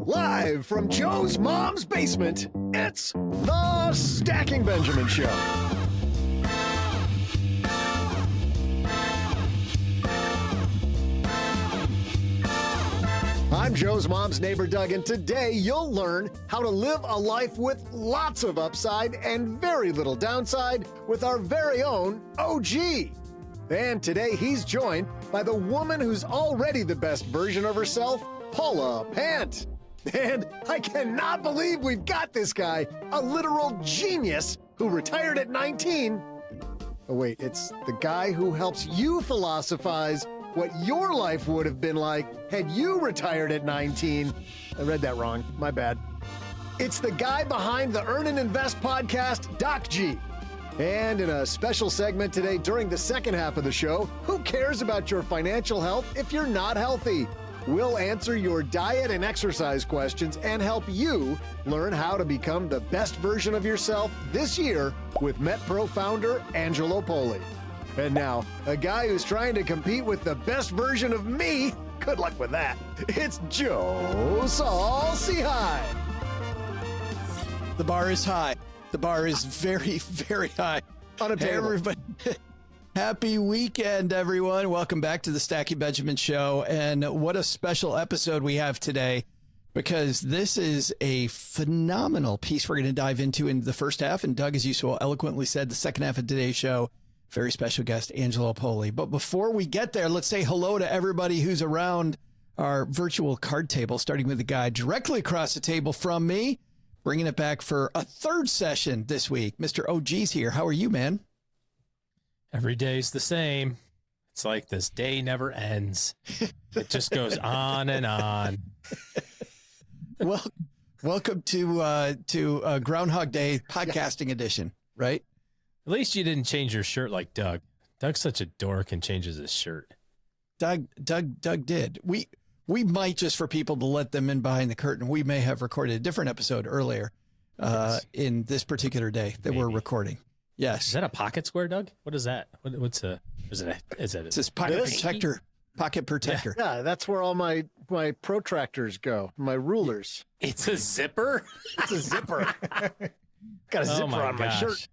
Live from Joe's mom's basement, it's the Stacking Benjamin Show. I'm Joe's mom's neighbor, Doug, and today you'll learn how to live a life with lots of upside and very little downside with our very own OG. And today he's joined by the woman who's already the best version of herself, Paula Pant. And I cannot believe we've got this guy, a literal genius who retired at 19. Oh, wait, it's the guy who helps you philosophize what your life would have been like had you retired at 19. I read that wrong. My bad. It's the guy behind the Earn and Invest podcast, Doc G. And in a special segment today during the second half of the show, who cares about your financial health if you're not healthy? We'll answer your diet and exercise questions and help you learn how to become the best version of yourself this year with MetPro founder Angelo Poland. And now, a guy who's trying to compete with the best version of me. Good luck with that. It's Joe Saul-Sehy. The bar is high. The bar is very, very high. Unobtainable. Hey, everybody. Happy weekend, everyone. Welcome back to the Stacking Benjamin Show. And what a special episode we have today, because this is a phenomenal piece we're going to dive into in the first half. And Doug, as you so eloquently said, the second half of today's show, very special guest, Angelo Poland. But before we get there, let's say hello to everybody who's around our virtual card table, starting with the guy directly across the table from me, bringing it back for a third session this week. Mr. OG's here. How are you, man? Every day's the same. It's like this day never ends. It just goes on and on. Well, welcome to Groundhog Day podcasting edition, right? At least you didn't change your shirt like Doug. Doug's such a dork and changes his shirt. Doug did. We might, just for people to let them in behind the curtain, we may have recorded a different episode earlier in this particular day that we're recording. Yes. Is that a pocket square, Doug? What is that? What's a? Is it? It's this pocket protector. Pocket protector. Yeah, that's where all my protractors go. My rulers. It's a zipper. It's a zipper. Got a zipper on my shirt.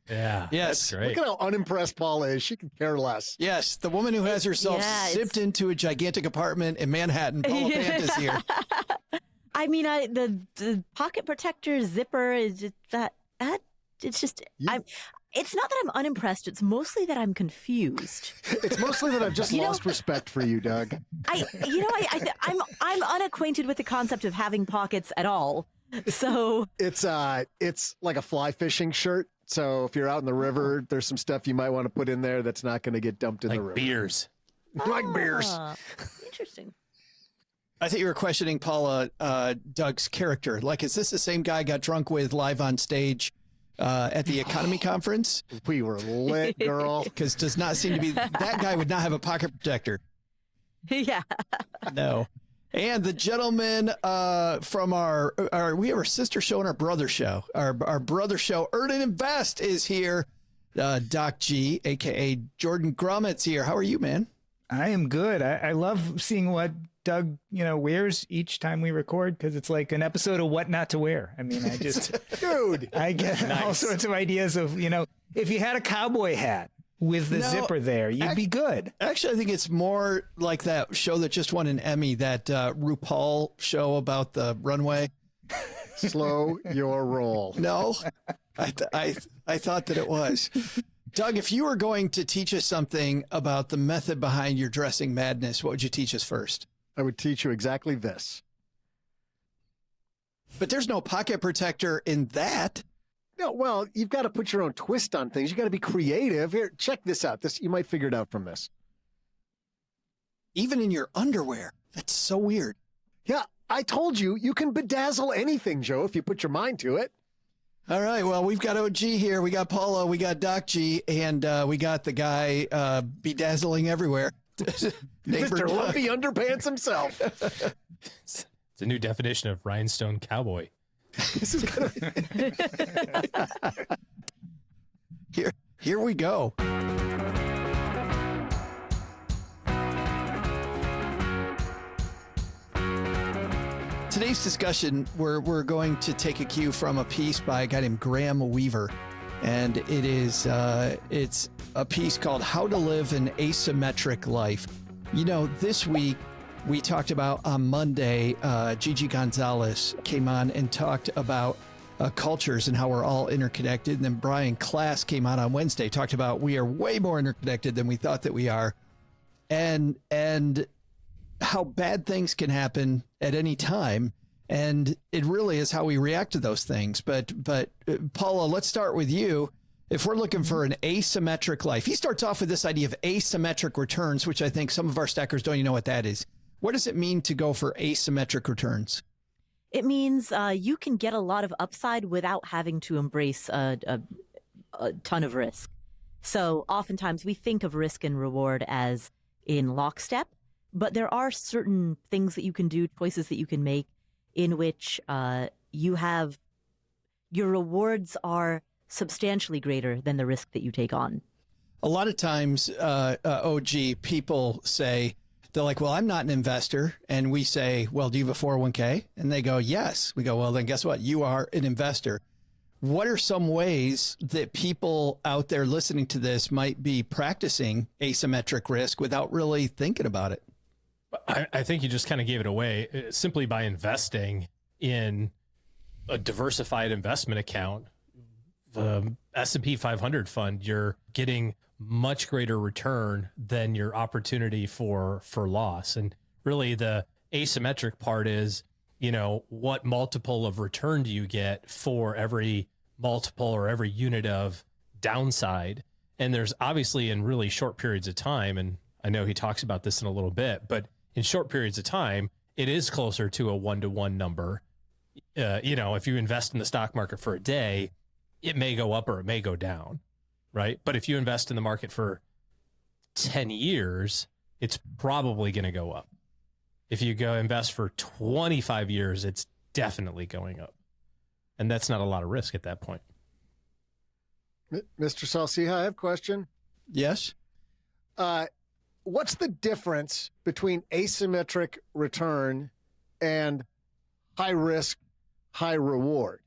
Yeah. Yes. That's great. Look at how unimpressed Paula is. She can care less. Yes. The woman who has herself zipped into a gigantic apartment in Manhattan. Paula Pant is here. I mean, the pocket protector zipper is just that it's just it's not that I'm unimpressed. It's mostly that I'm confused. It's mostly that I've just lost respect for you, Doug. I'm unacquainted with the concept of having pockets at all. So it's like a fly fishing shirt. So if you're out in the river, there's some stuff you might want to put in there that's not going to get dumped in the river. Beers. Like beers. Interesting. I think you were questioning Paula, Doug's character. Like, is this the same guy I got drunk with live on stage at the economy conference? We were lit, girl. Because does not seem to be, that guy would not have a pocket protector. Yeah. No. And the gentleman from we have our sister show and our brother show. Our brother show, Earn and Invest, is here. Doc G, a.k.a. Jordan Grummett's here. How are you, man? I am good. I love seeing what Doug, wears each time we record, because it's like an episode of What Not to Wear. I mean, I get all sorts of ideas of, if you had a cowboy hat with the zipper there, you'd be good. Actually, I think it's more like that show that just won an Emmy, that RuPaul show about the runway. Slow your roll. No, I thought that it was. Doug, if you were going to teach us something about the method behind your dressing madness, what would you teach us first? I would teach you exactly this. But there's no pocket protector in that. No, well, you've got to put your own twist on things. You got to be creative. Here, check this out. You might figure it out from this. Even in your underwear. That's so weird. Yeah, I told you, you can bedazzle anything, Joe, if you put your mind to it. All right, well, we've got OG here. We got Paula, we got Doc G, and we got the guy bedazzling everywhere. Mr. Lumpy Underpants himself. It's a new definition of rhinestone cowboy. This is gonna Here we go. today's discussion, we're going to take a cue from a piece by a guy named Graham Weaver. And it is it's a piece called How to Live an Asymmetric Life. You know, this week we talked about on Monday, Gigi Gonzalez came on and talked about cultures and how we're all interconnected. And then Brian Klass came on Wednesday, talked about we are way more interconnected than we thought that we are. And how bad things can happen at any time. And it really is how we react to those things. But Paula, let's start with you. If we're looking for an asymmetric life, he starts off with this idea of asymmetric returns, which I think some of our stackers don't even know what that is. What does it mean to go for asymmetric returns? It means you can get a lot of upside without having to embrace a ton of risk. So oftentimes we think of risk and reward as in lockstep, but there are certain things that you can do, choices that you can make in which you have your rewards are substantially greater than the risk that you take on. A lot of times, OG, people say, they're like, well, I'm not an investor. And we say, well, do you have a 401k? And they go, yes. We go, well, then guess what? You are an investor. What are some ways that people out there listening to this might be practicing asymmetric risk without really thinking about it? I think you just kind of gave it away simply by investing in a diversified investment account. The S&P 500 fund, you're getting much greater return than your opportunity for loss. And really the asymmetric part is, you know, what multiple of return do you get for every multiple or every unit of downside? And there's obviously in really short periods of time, and I know he talks about this in a little bit, but in short periods of time, it is closer to a 1-to-1 number. You know, if you invest in the stock market for a day, it may go up or it may go down, right? But if you invest in the market for 10 years, it's probably going to go up. If you go invest for 25 years, it's definitely going up. And that's not a lot of risk at that point. Mr. Saul-Sehy, I have a question. Yes. What's the difference between asymmetric return and high risk, high reward?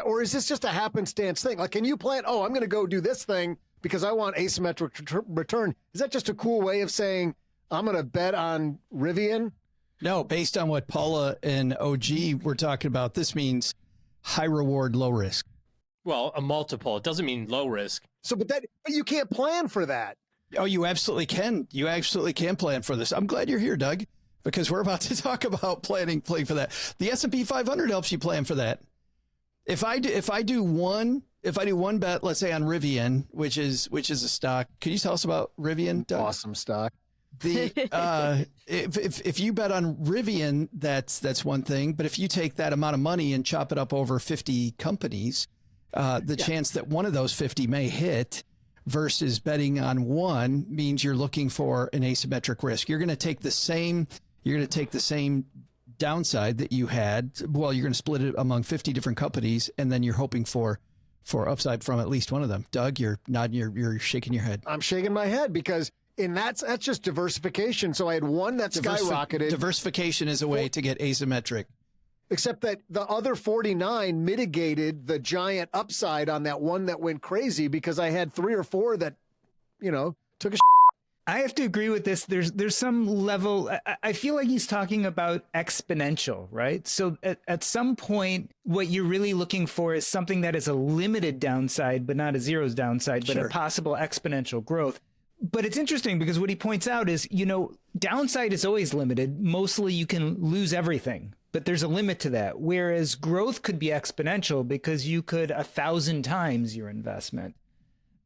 Or is this just a happenstance thing? Like, can you plan, I'm going to go do this thing because I want asymmetric return? Is that just a cool way of saying, I'm going to bet on Rivian? No, based on what Paula and OG were talking about, this means high reward, low risk. Well, a multiple, it doesn't mean low risk. So, but you can't plan for that. Oh, you absolutely can. You absolutely can plan for this. I'm glad you're here, Doug, because we're about to talk about planning for that. The S&P 500 helps you plan for that. If I do one bet, let's say on Rivian, which is a stock. Can you tell us about Rivian, Doug? Awesome stock. If you bet on Rivian, that's one thing. But if you take that amount of money and chop it up over 50 companies, chance that one of those 50 may hit versus betting on one means you're looking for an asymmetric risk. You're going to take the same downside that you had. Well, you're going to split it among 50 different companies, and then you're hoping for upside from at least one of them. Doug, you're nodding, you're shaking your head. I'm shaking my head because that's just diversification. So I had one that skyrocketed. Diversification is a way to get asymmetric. Except that the other 49 mitigated the giant upside on that one that went crazy because I had 3 or 4 that, took a I have to agree with this. There's some level, I feel like he's talking about exponential, right? So at some point, what you're really looking for is something that is a limited downside, but not a zero's downside, but a possible exponential growth. But it's interesting because what he points out is, downside is always limited. Mostly you can lose everything, but there's a limit to that. Whereas growth could be exponential because you could 1,000 times your investment.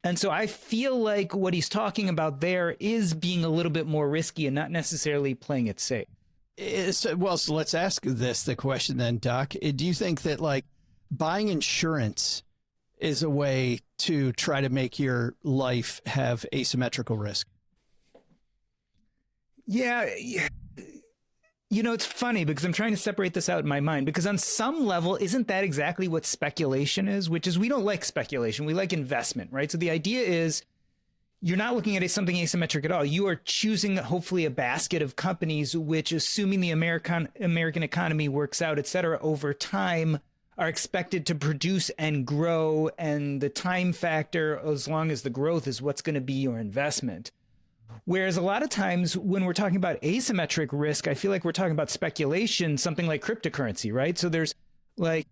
And so I feel like what he's talking about there is being a little bit more risky and not necessarily playing it safe. So let's ask the question then, Doc. Do you think that like buying insurance is a way to try to make your life have asymmetrical risk? Yeah. It's funny because I'm trying to separate this out in my mind because on some level, isn't that exactly what speculation is? Which is we don't like speculation. We like investment, right? So the idea is, you're not looking at something asymmetric at all. You are choosing hopefully a basket of companies, which, assuming the American economy works out, et cetera, over time are expected to produce and grow. And the time factor, as long as the growth, is what's going to be your investment. Whereas a lot of times when we're talking about asymmetric risk, I feel like we're talking about speculation, something like cryptocurrency, right? So there's like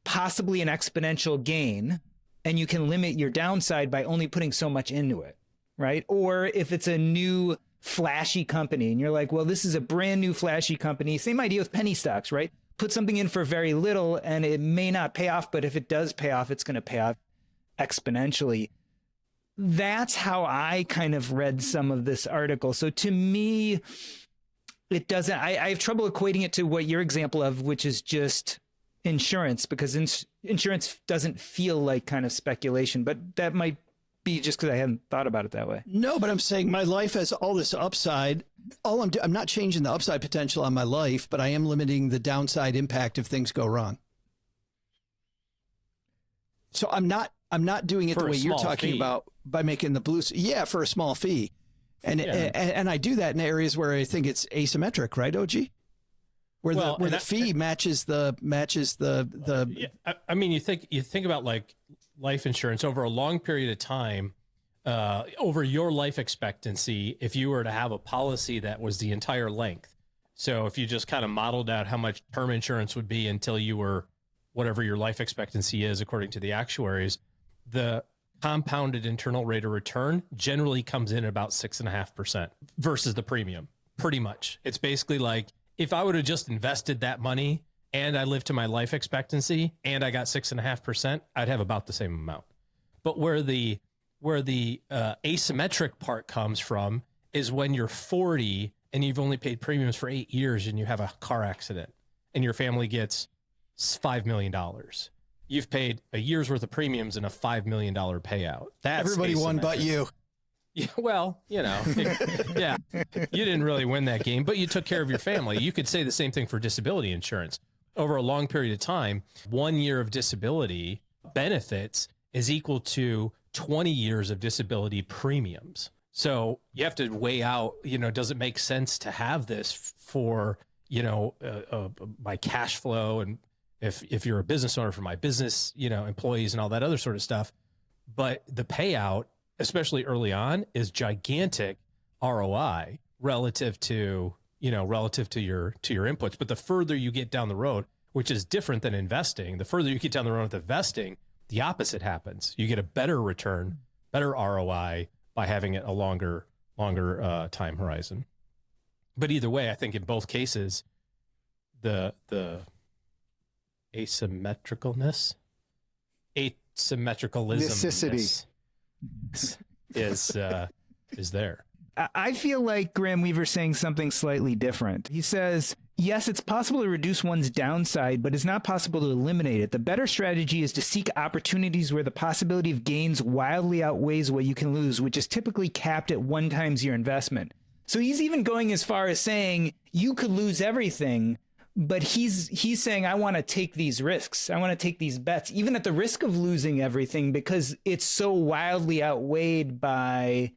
possibly an exponential gain, and you can limit your downside by only putting so much into it, right? Or if it's a new flashy company and you're like, well, this is a brand new flashy company. Same idea with penny stocks, right? Put something in for very little and it may not pay off, but if it does pay off, it's going to pay off exponentially. That's how I kind of read some of this article. So to me, it doesn't, I have trouble equating it to what your example of, which is just insurance, because insurance doesn't feel like kind of speculation, but that might be just because I hadn't thought about it that way. No, but I'm saying my life has all this upside. I'm not changing the upside potential on my life, but I am limiting the downside impact if things go wrong. So I'm not doing it the way you're talking about by making the blue. Yeah, for a small fee. And I do that in areas where I think it's asymmetric, right, OG? Where the fee matches the. Yeah, I mean, you think about like life insurance over a long period of time, over your life expectancy. If you were to have a policy that was the entire length, so if you just kind of modeled out how much term insurance would be until you were whatever your life expectancy is according to the actuaries, the compounded internal rate of return generally comes in about 6.5% versus the premium. Pretty much, it's basically like, if I would have just invested that money and I lived to my life expectancy and I got 6.5%, I'd have about the same amount. But where the asymmetric part comes from is when you're 40 and you've only paid premiums for 8 years and you have a car accident and your family gets $5 million. You've paid a year's worth of premiums and a $5 million payout. That's everybody won but you. Yeah, well, yeah, you didn't really win that game, but you took care of your family. You could say the same thing for disability insurance. Over a long period of time, 1 year of disability benefits is equal to 20 years of disability premiums. So you have to weigh out, does it make sense to have this for, my cash flow, and if you're a business owner, for my business, employees and all that other sort of stuff. But the payout, especially early on, is gigantic ROI relative to your inputs. But the further you get down the road, which is different than investing, the further you get down the road with investing, the opposite happens. You get a better return, better ROI by having it a longer time horizon. But either way, I think in both cases, the asymmetricalism necessity is there. I feel like Graham Weaver's saying something slightly different. He says, yes, it's possible to reduce one's downside, but it's not possible to eliminate it. The better strategy is to seek opportunities where the possibility of gains wildly outweighs what you can lose, which is typically capped at 1 times your investment. So he's even going as far as saying you could lose everything, but he's saying, I want to take these risks. I want to take these bets, even at the risk of losing everything, because it's so wildly outweighed by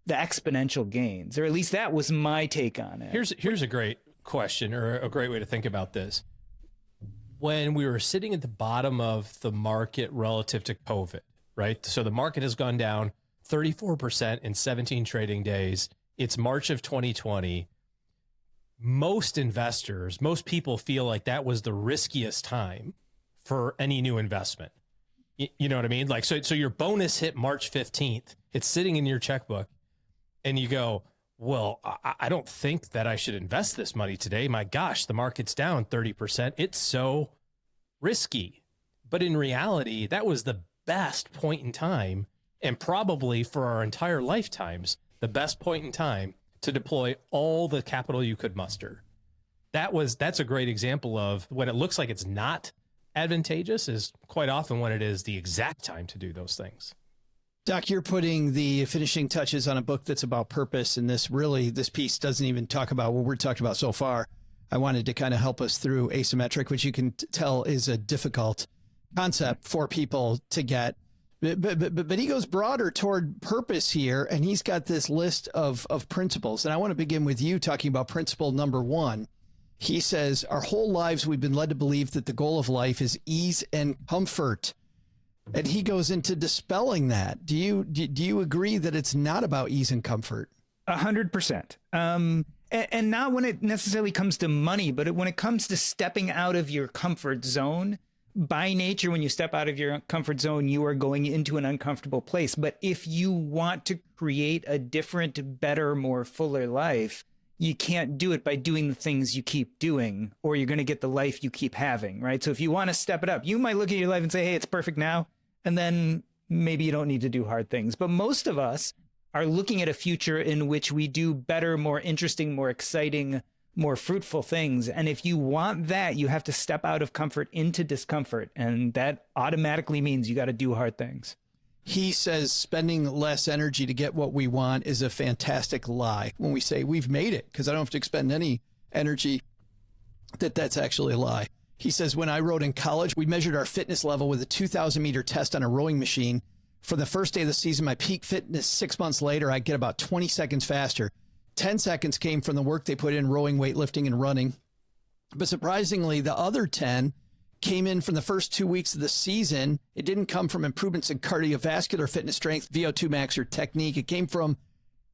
the exponential gains, or at least that was my take on it. Here's a great question, or a great way to think about this. When we were sitting at the bottom of the market relative to COVID, right? So the market has gone down 34% in 17 trading days. It's March of 2020. Most investors, most people feel like that was the riskiest time for any new investment. You know what I mean? Like, so your bonus hit March 15th. It's sitting in your checkbook. And you go, well, I don't think that I should invest this money today. My gosh, the market's down 30%. It's so risky. But in reality, that was the best point in time, and probably for our entire lifetimes, the best point in time to deploy all the capital you could muster. That's a great example of when it looks like it's not advantageous is quite often when it is the exact time to do those things. Doc, you're putting the finishing touches on a book that's about purpose, and this piece doesn't even talk about what we're talking about so far. I wanted to kind of help us through asymmetric, which you can tell is a difficult concept for people to get. But he goes broader toward purpose here, and he's got this list of principles. And I want to begin with you talking about principle number 1. He says, our whole lives we've been led to believe that the goal of life is ease and comfort. And he goes into dispelling that. Do you agree that it's not about ease and comfort? 100%. And not when it necessarily comes to money, but when it comes to stepping out of your comfort zone. By nature, when you step out of your comfort zone, you are going into an uncomfortable place. But if you want to create a different, better, more fuller life, you can't do it by doing the things you keep doing, or you're going to get the life you keep having, right? So if you want to step it up, you might look at your life and say, hey, it's perfect now. And then maybe you don't need to do hard things. But most of us are looking at a future in which we do better, more interesting, more exciting, more fruitful things. And if you want that, you have to step out of comfort into discomfort. And that automatically means you got to do hard things. He says spending less energy to get what we want is a fantastic lie. When we say we've made it because I don't have to expend any energy, that's actually a lie. He says, when I rowed in college, we measured our fitness level with a 2,000 meter test on a rowing machine. For the first day of the season, my peak fitness 6 months later, I get about 20 seconds faster. 10 seconds came from the work they put in rowing, weightlifting, and running. But surprisingly, the other 10 came in from the first 2 weeks of the season. It didn't come from improvements in cardiovascular fitness strength, VO2 max, or technique. It came from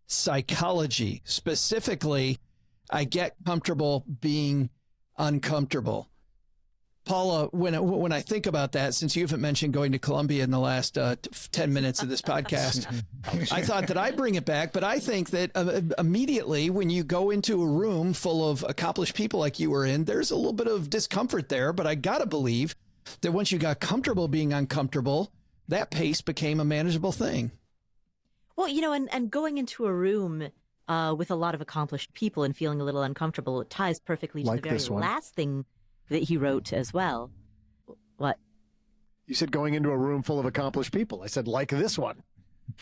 psychology. Specifically, I get comfortable being uncomfortable. Paula, when I think about that, since you haven't mentioned going to Columbia in the last 10 minutes of this podcast, I thought that I'd bring it back. But I think that immediately when you go into a room full of accomplished people like you were in, there's a little bit of discomfort there. But I got to believe that once you got comfortable being uncomfortable, that pace became a manageable thing. Well, and going into a room with a lot of accomplished people and feeling a little uncomfortable, it ties perfectly to Like the very this one. last thing that he wrote as well. What? You said going into a room full of accomplished people. I said, like this one.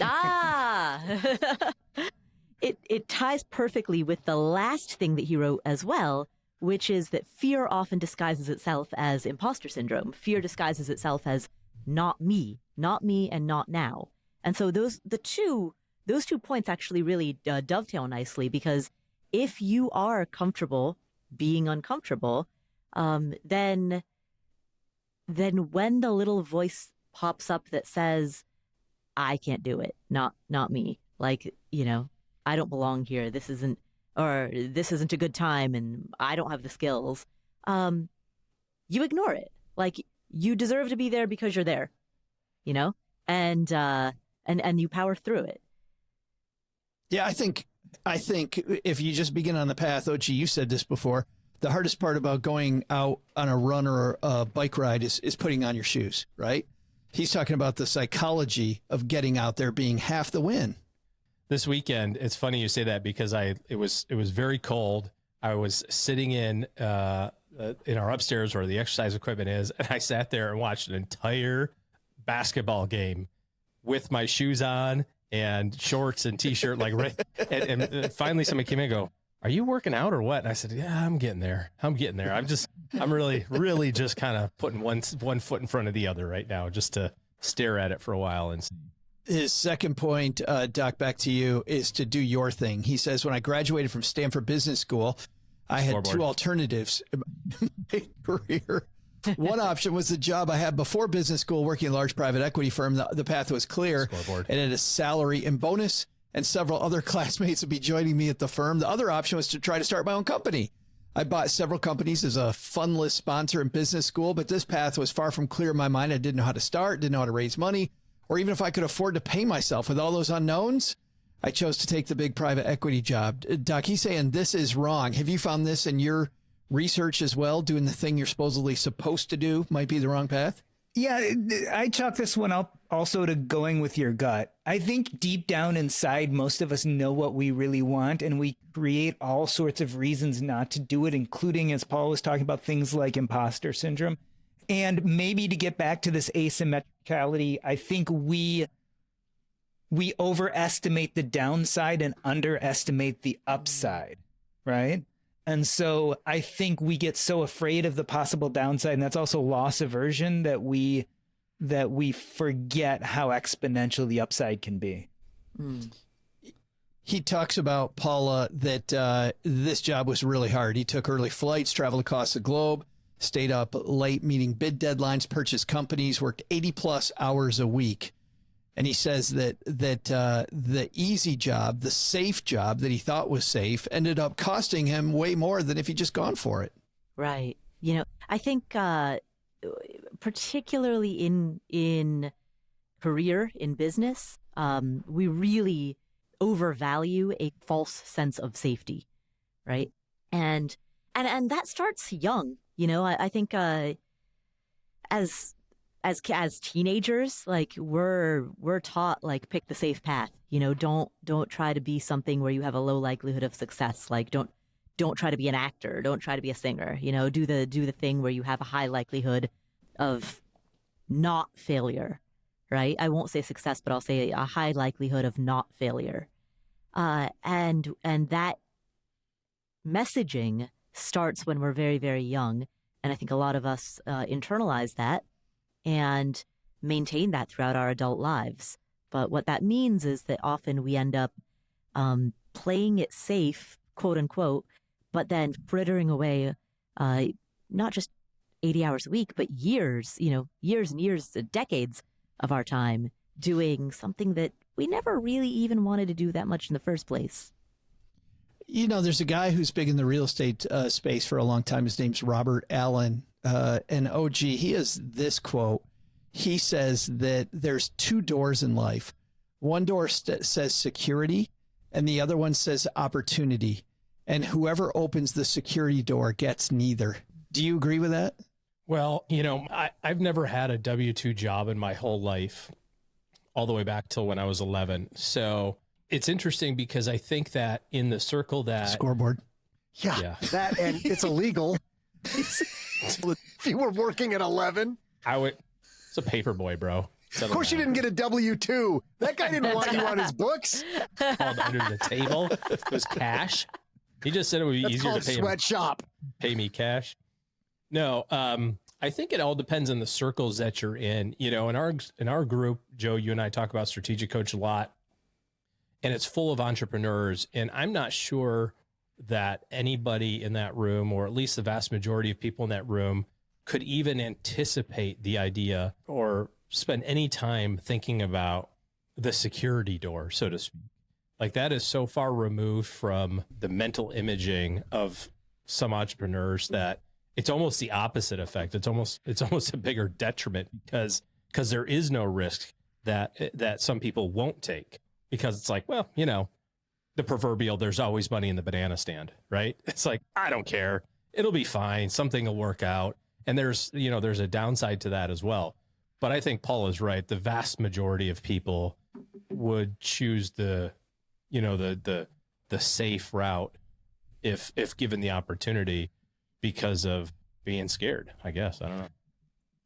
Ah! It ties perfectly with the last thing that he wrote as well, which is that fear often disguises itself as imposter syndrome. Fear disguises itself as not me and not now. And so those two points actually really dovetail nicely, because if you are comfortable being uncomfortable, then when the little voice pops up that says, I can't do it, not me, like, I don't belong here, this isn't a good time, and I don't have the skills, you ignore it. Like, you deserve to be there because you're there, and you power through it. Yeah, I think if you just begin on the path, OG, you said this before, the hardest part about going out on a run or a bike ride is putting on your shoes, right? He's talking about the psychology of getting out there being half the win. This weekend, it's funny you say that, because it was very cold. I was sitting in our upstairs where the exercise equipment is, and I sat there and watched an entire basketball game with my shoes on and shorts and t-shirt, and finally somebody came in and go, are you working out or what? And I said, yeah, I'm getting there. I'm really, really just kind of putting one foot in front of the other right now, just to stare at it for a while and see. His second point, Doc, back to you, is to do your thing. He says, when I graduated from Stanford Business School, I had two alternatives in my career. One option was the job I had before business school, working in a large private equity firm. The path was clear. Scoreboard. And it had a salary and bonus, and several other classmates would be joining me at the firm. The other option was to try to start my own company. I bought several companies as a funless sponsor in business school, but this path was far from clear in my mind. I didn't know how to start, didn't know how to raise money, or even if I could afford to pay myself. With all those unknowns, I chose to take the big private equity job. Doc, he's saying this is wrong. Have you found this in your research as well? Doing the thing you're supposedly supposed to do might be the wrong path? Yeah, I chalk this one up also to going with your gut. I think deep down inside, most of us know what we really want, and we create all sorts of reasons not to do it, including, as Paul was talking about, things like imposter syndrome. And maybe to get back to this asymmetricality, I think we overestimate the downside and underestimate the upside, right? And so I think we get so afraid of the possible downside, and that's also loss aversion, that we that we forget how exponential the upside can be. He talks about, Paula, that this job was really hard. He took early flights, traveled across the globe, stayed up late meeting bid deadlines, purchased companies, worked 80 plus hours a week. And he says that the easy job, the safe job that he thought was safe, ended up costing him way more than if he'd just gone for it. Right. You know, I think particularly in career, in business, we really overvalue a false sense of safety, right? And that starts young. You know, I think as teenagers, like we're taught, like, pick the safe path. You know, don't try to be something where you have a low likelihood of success. Like don't try to be an actor. Don't try to be a singer. You know, do the thing where you have a high likelihood of not failure, right? I won't say success, but I'll say a high likelihood of not failure. And that messaging starts when we're very, very young. And I think a lot of us internalize that and maintain that throughout our adult lives. But what that means is that often we end up playing it safe, quote unquote, but then frittering away not just 80 hours a week, but years and years, decades of our time doing something that we never really even wanted to do that much in the first place. You know, there's a guy who's big in the real estate space for a long time. His name's Robert Allen, an OG. He has this quote. He says that there's two doors in life. One door says security, and the other one says opportunity. And whoever opens the security door gets neither. Do you agree with that? Well, you know, I've never had a W-2 job in my whole life, all the way back till when I was 11. So it's interesting because I think that in the circle that... Scoreboard. Yeah. That, and it's illegal. If you were working at 11. It's a paper boy, bro. Of course you didn't get a W-2. That guy didn't want you on his books. Called under the table. It was cash. He just said it would be easier to pay me cash. No, I think it all depends on the circles that you're in. You know, in our group, Joe, you and I talk about Strategic Coach a lot, and it's full of entrepreneurs. And I'm not sure that anybody in that room, or at least the vast majority of people in that room, could even anticipate the idea or spend any time thinking about the security door, so to speak. Like, that is so far removed from the mental imaging of some entrepreneurs that it's almost the opposite effect. It's almost a bigger detriment because there is no risk that some people won't take, because it's like, well, you know, the proverbial, there's always money in the banana stand, right? It's like, I don't care. It'll be fine. Something will work out. And there's a downside to that as well. But I think Paul is right. The vast majority of people would choose the safe route if given the opportunity, because of being scared, I guess. I don't know.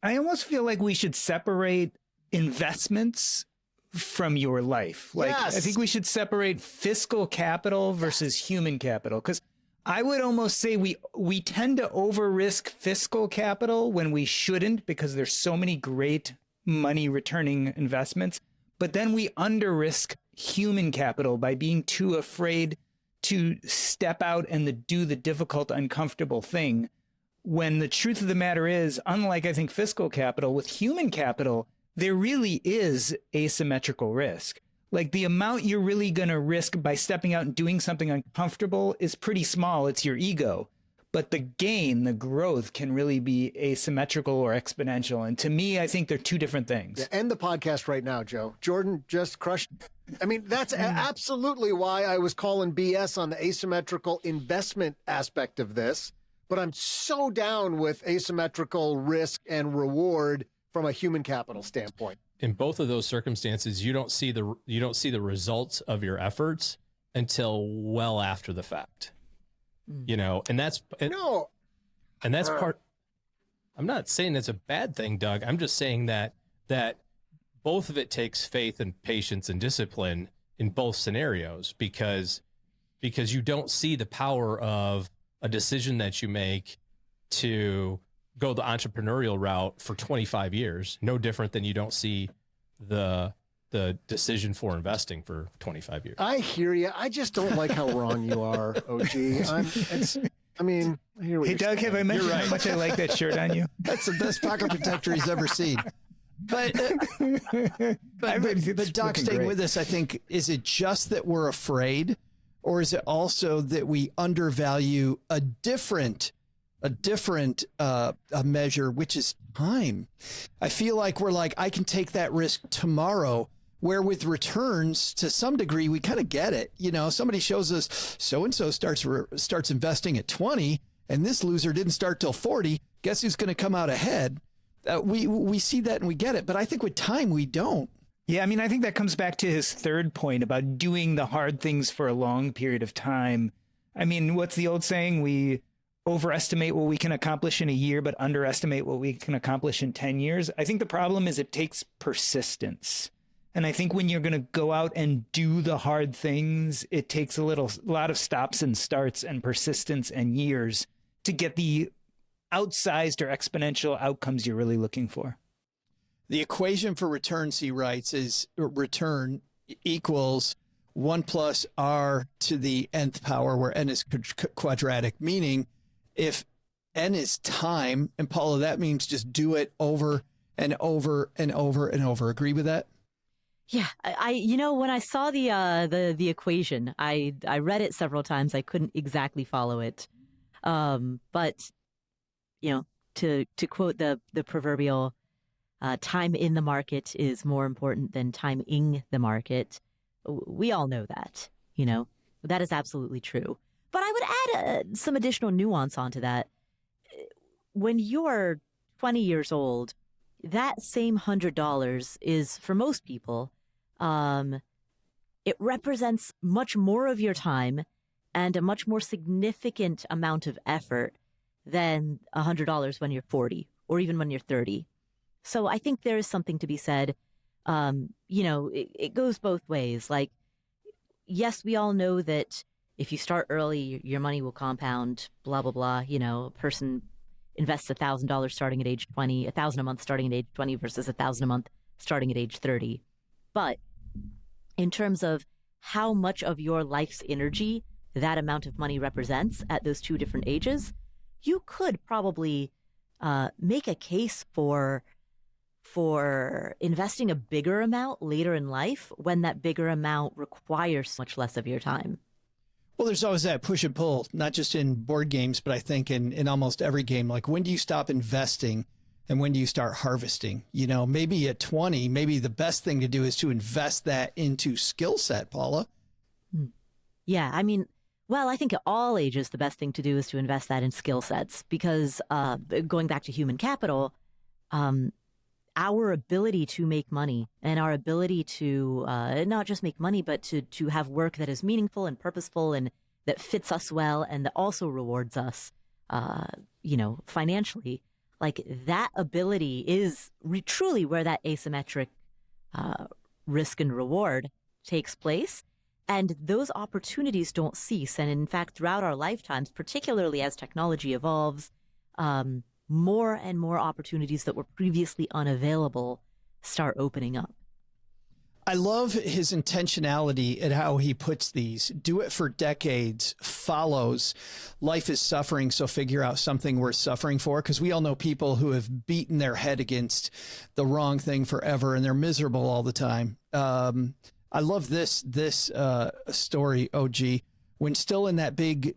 I almost feel like we should separate investments from your life. Like, yes. I think we should separate fiscal capital versus human capital, because I would almost say we tend to over-risk fiscal capital when we shouldn't, because there's so many great money returning investments. But then we under-risk human capital by being too afraid to step out and do the difficult, uncomfortable thing. When the truth of the matter is, unlike, I think, fiscal capital, with human capital, there really is asymmetrical risk. Like, the amount you're really going to risk by stepping out and doing something uncomfortable is pretty small. It's your ego. But the gain, the growth, can really be asymmetrical or exponential. And to me, I think they're two different things. Yeah, end the podcast right now, Joe. Jordan just crushed. I mean, that's absolutely why I was calling BS on the asymmetrical investment aspect of this. But I'm so down with asymmetrical risk and reward from a human capital standpoint. In both of those circumstances, you don't see the results of your efforts until well after the fact. You know, and that's part. I'm not saying it's a bad thing, Doug. I'm just saying that both of it takes faith and patience and discipline in both scenarios, because you don't see the power of a decision that you make to go the entrepreneurial route for 25 years, no different than you don't see the decision for investing for 25 years. I hear you. I just don't like how wrong you are, OG. Hey, Doug, have I mentioned how much I like that shirt on you? That's the best pocket protector he's ever seen. But Doc, staying with us, I think, is it just that we're afraid, or is it also that we undervalue a different measure, which is time? I feel like we're like, I can take that risk tomorrow, where with returns, to some degree, we kind of get it. You know, somebody shows us so-and-so starts investing at 20, and this loser didn't start till 40. Guess who's going to come out ahead? We see that and we get it. But I think with time, we don't. Yeah, I mean, I think that comes back to his third point about doing the hard things for a long period of time. I mean, what's the old saying? We overestimate what we can accomplish in a year, but underestimate what we can accomplish in 10 years. I think the problem is it takes persistence. And I think when you're going to go out and do the hard things, it takes a lot of stops and starts and persistence and years to get the outsized or exponential outcomes you're really looking for. The equation for returns, he writes, is return equals 1 plus r to the nth power, where n is quadratic, meaning if n is time, and Paula, that means just do it over and over and over and over. Agree with that? Yeah, when I saw the equation, I read it several times. I couldn't exactly follow it, but to quote the proverbial, time in the market is more important than timing the market. We all know that. That is absolutely true. But I would add some additional nuance onto that. When you're 20 years old, that same $100 is, for most people, it represents much more of your time and a much more significant amount of effort than $100 when you're 40 or even when you're 30. So I think there is something to be said. It goes both ways. Like, yes, we all know that if you start early, your money will compound, blah, blah, blah. A person invests $1,000 starting at age 20, $1,000 a month starting at age 20 versus $1,000 a month starting at age 30. But in terms of how much of your life's energy that amount of money represents at those two different ages, you could probably make a case for investing a bigger amount later in life when that bigger amount requires much less of your time. Well, there's always that push and pull, not just in board games, but I think in almost every game. Like, when do you stop investing and when do you start harvesting? Maybe at 20, maybe the best thing to do is to invest that into skill set, Paula. Yeah, I think at all ages, the best thing to do is to invest that in skill sets, because going back to human capital, our ability to make money and our ability to not just make money, but to have work that is meaningful and purposeful and that fits us well and that also rewards us, financially, like that ability is truly where that asymmetric risk and reward takes place. And those opportunities don't cease. And in fact, throughout our lifetimes, particularly as technology evolves, more and more opportunities that were previously unavailable start opening up. I love his intentionality at how he puts these. Do it for decades follows life is suffering, so figure out something worth suffering for. Because we all know people who have beaten their head against the wrong thing forever and they're miserable all the time. I love this story, OG. When still in that big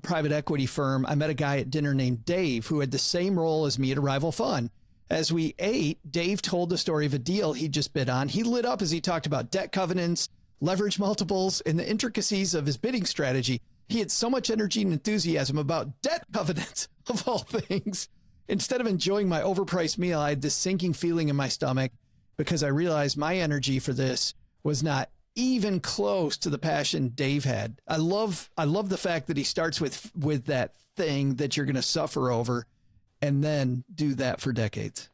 private equity firm, I met a guy at dinner named Dave who had the same role as me at Arrival Fun. As we ate, Dave told the story of a deal he just bid on. He lit up as he talked about debt covenants, leverage multiples, and the intricacies of his bidding strategy. He had so much energy and enthusiasm about debt covenants, of all things. Instead of enjoying my overpriced meal, I had this sinking feeling in my stomach because I realized my energy for this was not even close to the passion Dave had. I love the fact that he starts with that thing that you're going to suffer over and then do that for decades.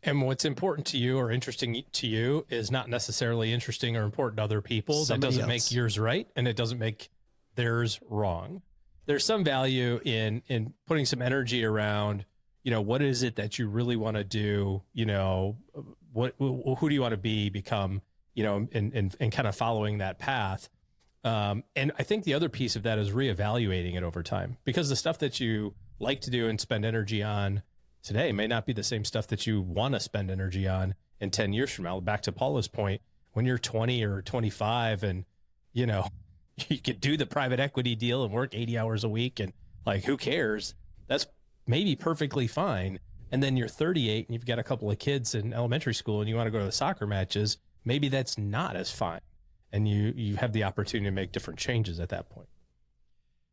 And what's important to you or interesting to you is not necessarily interesting or important to other people. That doesn't make yours right, and it doesn't make theirs wrong. there's some value in putting some energy around, what is it that you really want to do? Who do you want to become, and kind of following that path. And I think the other piece of that is reevaluating it over time, because the stuff that you like to do and spend energy on today may not be the same stuff that you want to spend energy on in 10 years from now. Back to Paula's point, when you're 20 or 25 and, you could do the private equity deal and work 80 hours a week and who cares? That's maybe perfectly fine. And then you're 38 and you've got a couple of kids in elementary school and you want to go to the soccer matches. Maybe that's not as fine. And you have the opportunity to make different changes at that point.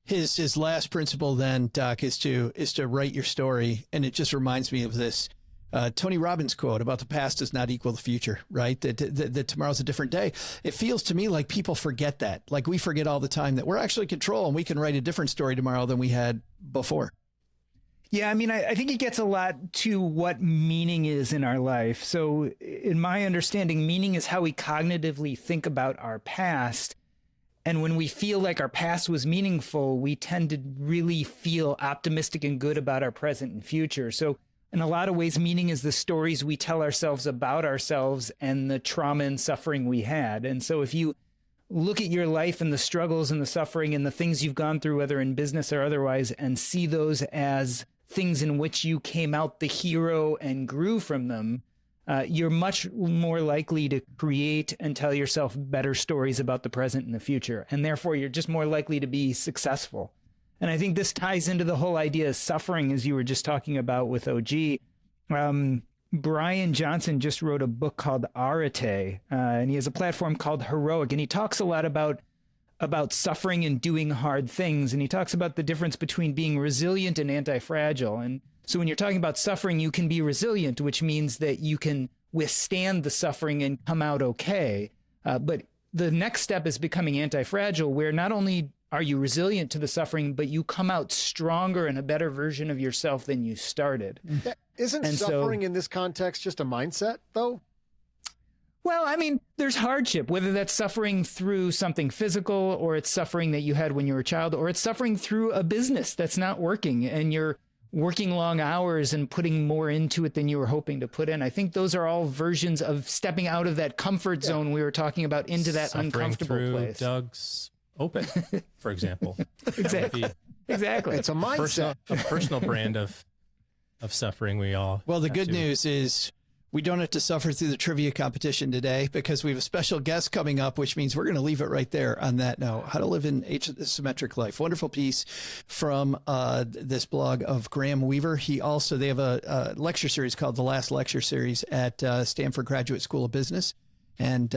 His last principle then, Doc, is to write your story. And it just reminds me of this Tony Robbins quote about the past does not equal the future, right? That tomorrow's a different day. It feels to me like people forget that. Like we forget all the time that we're actually in control and we can write a different story tomorrow than we had before. Yeah, I mean, I think it gets a lot to what meaning is in our life. So in my understanding, meaning is how we cognitively think about our past. And when we feel like our past was meaningful, we tend to really feel optimistic and good about our present and future. So in a lot of ways, meaning is the stories we tell ourselves about ourselves and the trauma and suffering we had. And so if you look at your life and the struggles and the suffering and the things you've gone through, whether in business or otherwise, and see those as things in which you came out the hero and grew from them, you're much more likely to create and tell yourself better stories about the present and the future. And therefore, you're just more likely to be successful. And I think this ties into the whole idea of suffering, as you were just talking about with OG. Brian Johnson just wrote a book called Arete, and he has a platform called Heroic. And he talks a lot about suffering and doing hard things. And he talks about the difference between being resilient and anti-fragile. And so when you're talking about suffering, you can be resilient, which means that you can withstand the suffering and come out okay. But the next step is becoming anti-fragile, where not only are you resilient to the suffering, but you come out stronger and a better version of yourself than you started. Isn't suffering in this context just a mindset, though? Well, I mean, there's hardship, whether that's suffering through something physical, or it's suffering that you had when you were a child, or it's suffering through a business that's not working and you're working long hours and putting more into it than you were hoping to put in. I think those are all versions of stepping out of that comfort zone we were talking about into that suffering uncomfortable through place. Doug's Open, for example. Exactly. It's a mindset. A personal brand of suffering we all. Well, the good news is we don't have to suffer through the trivia competition today, because we have a special guest coming up, which means we're going to leave it right there on that note. How to Live an Asymmetric Life. Wonderful piece from this blog of Graham Weaver. They have a lecture series called The Last Lecture Series at Stanford Graduate School of Business. And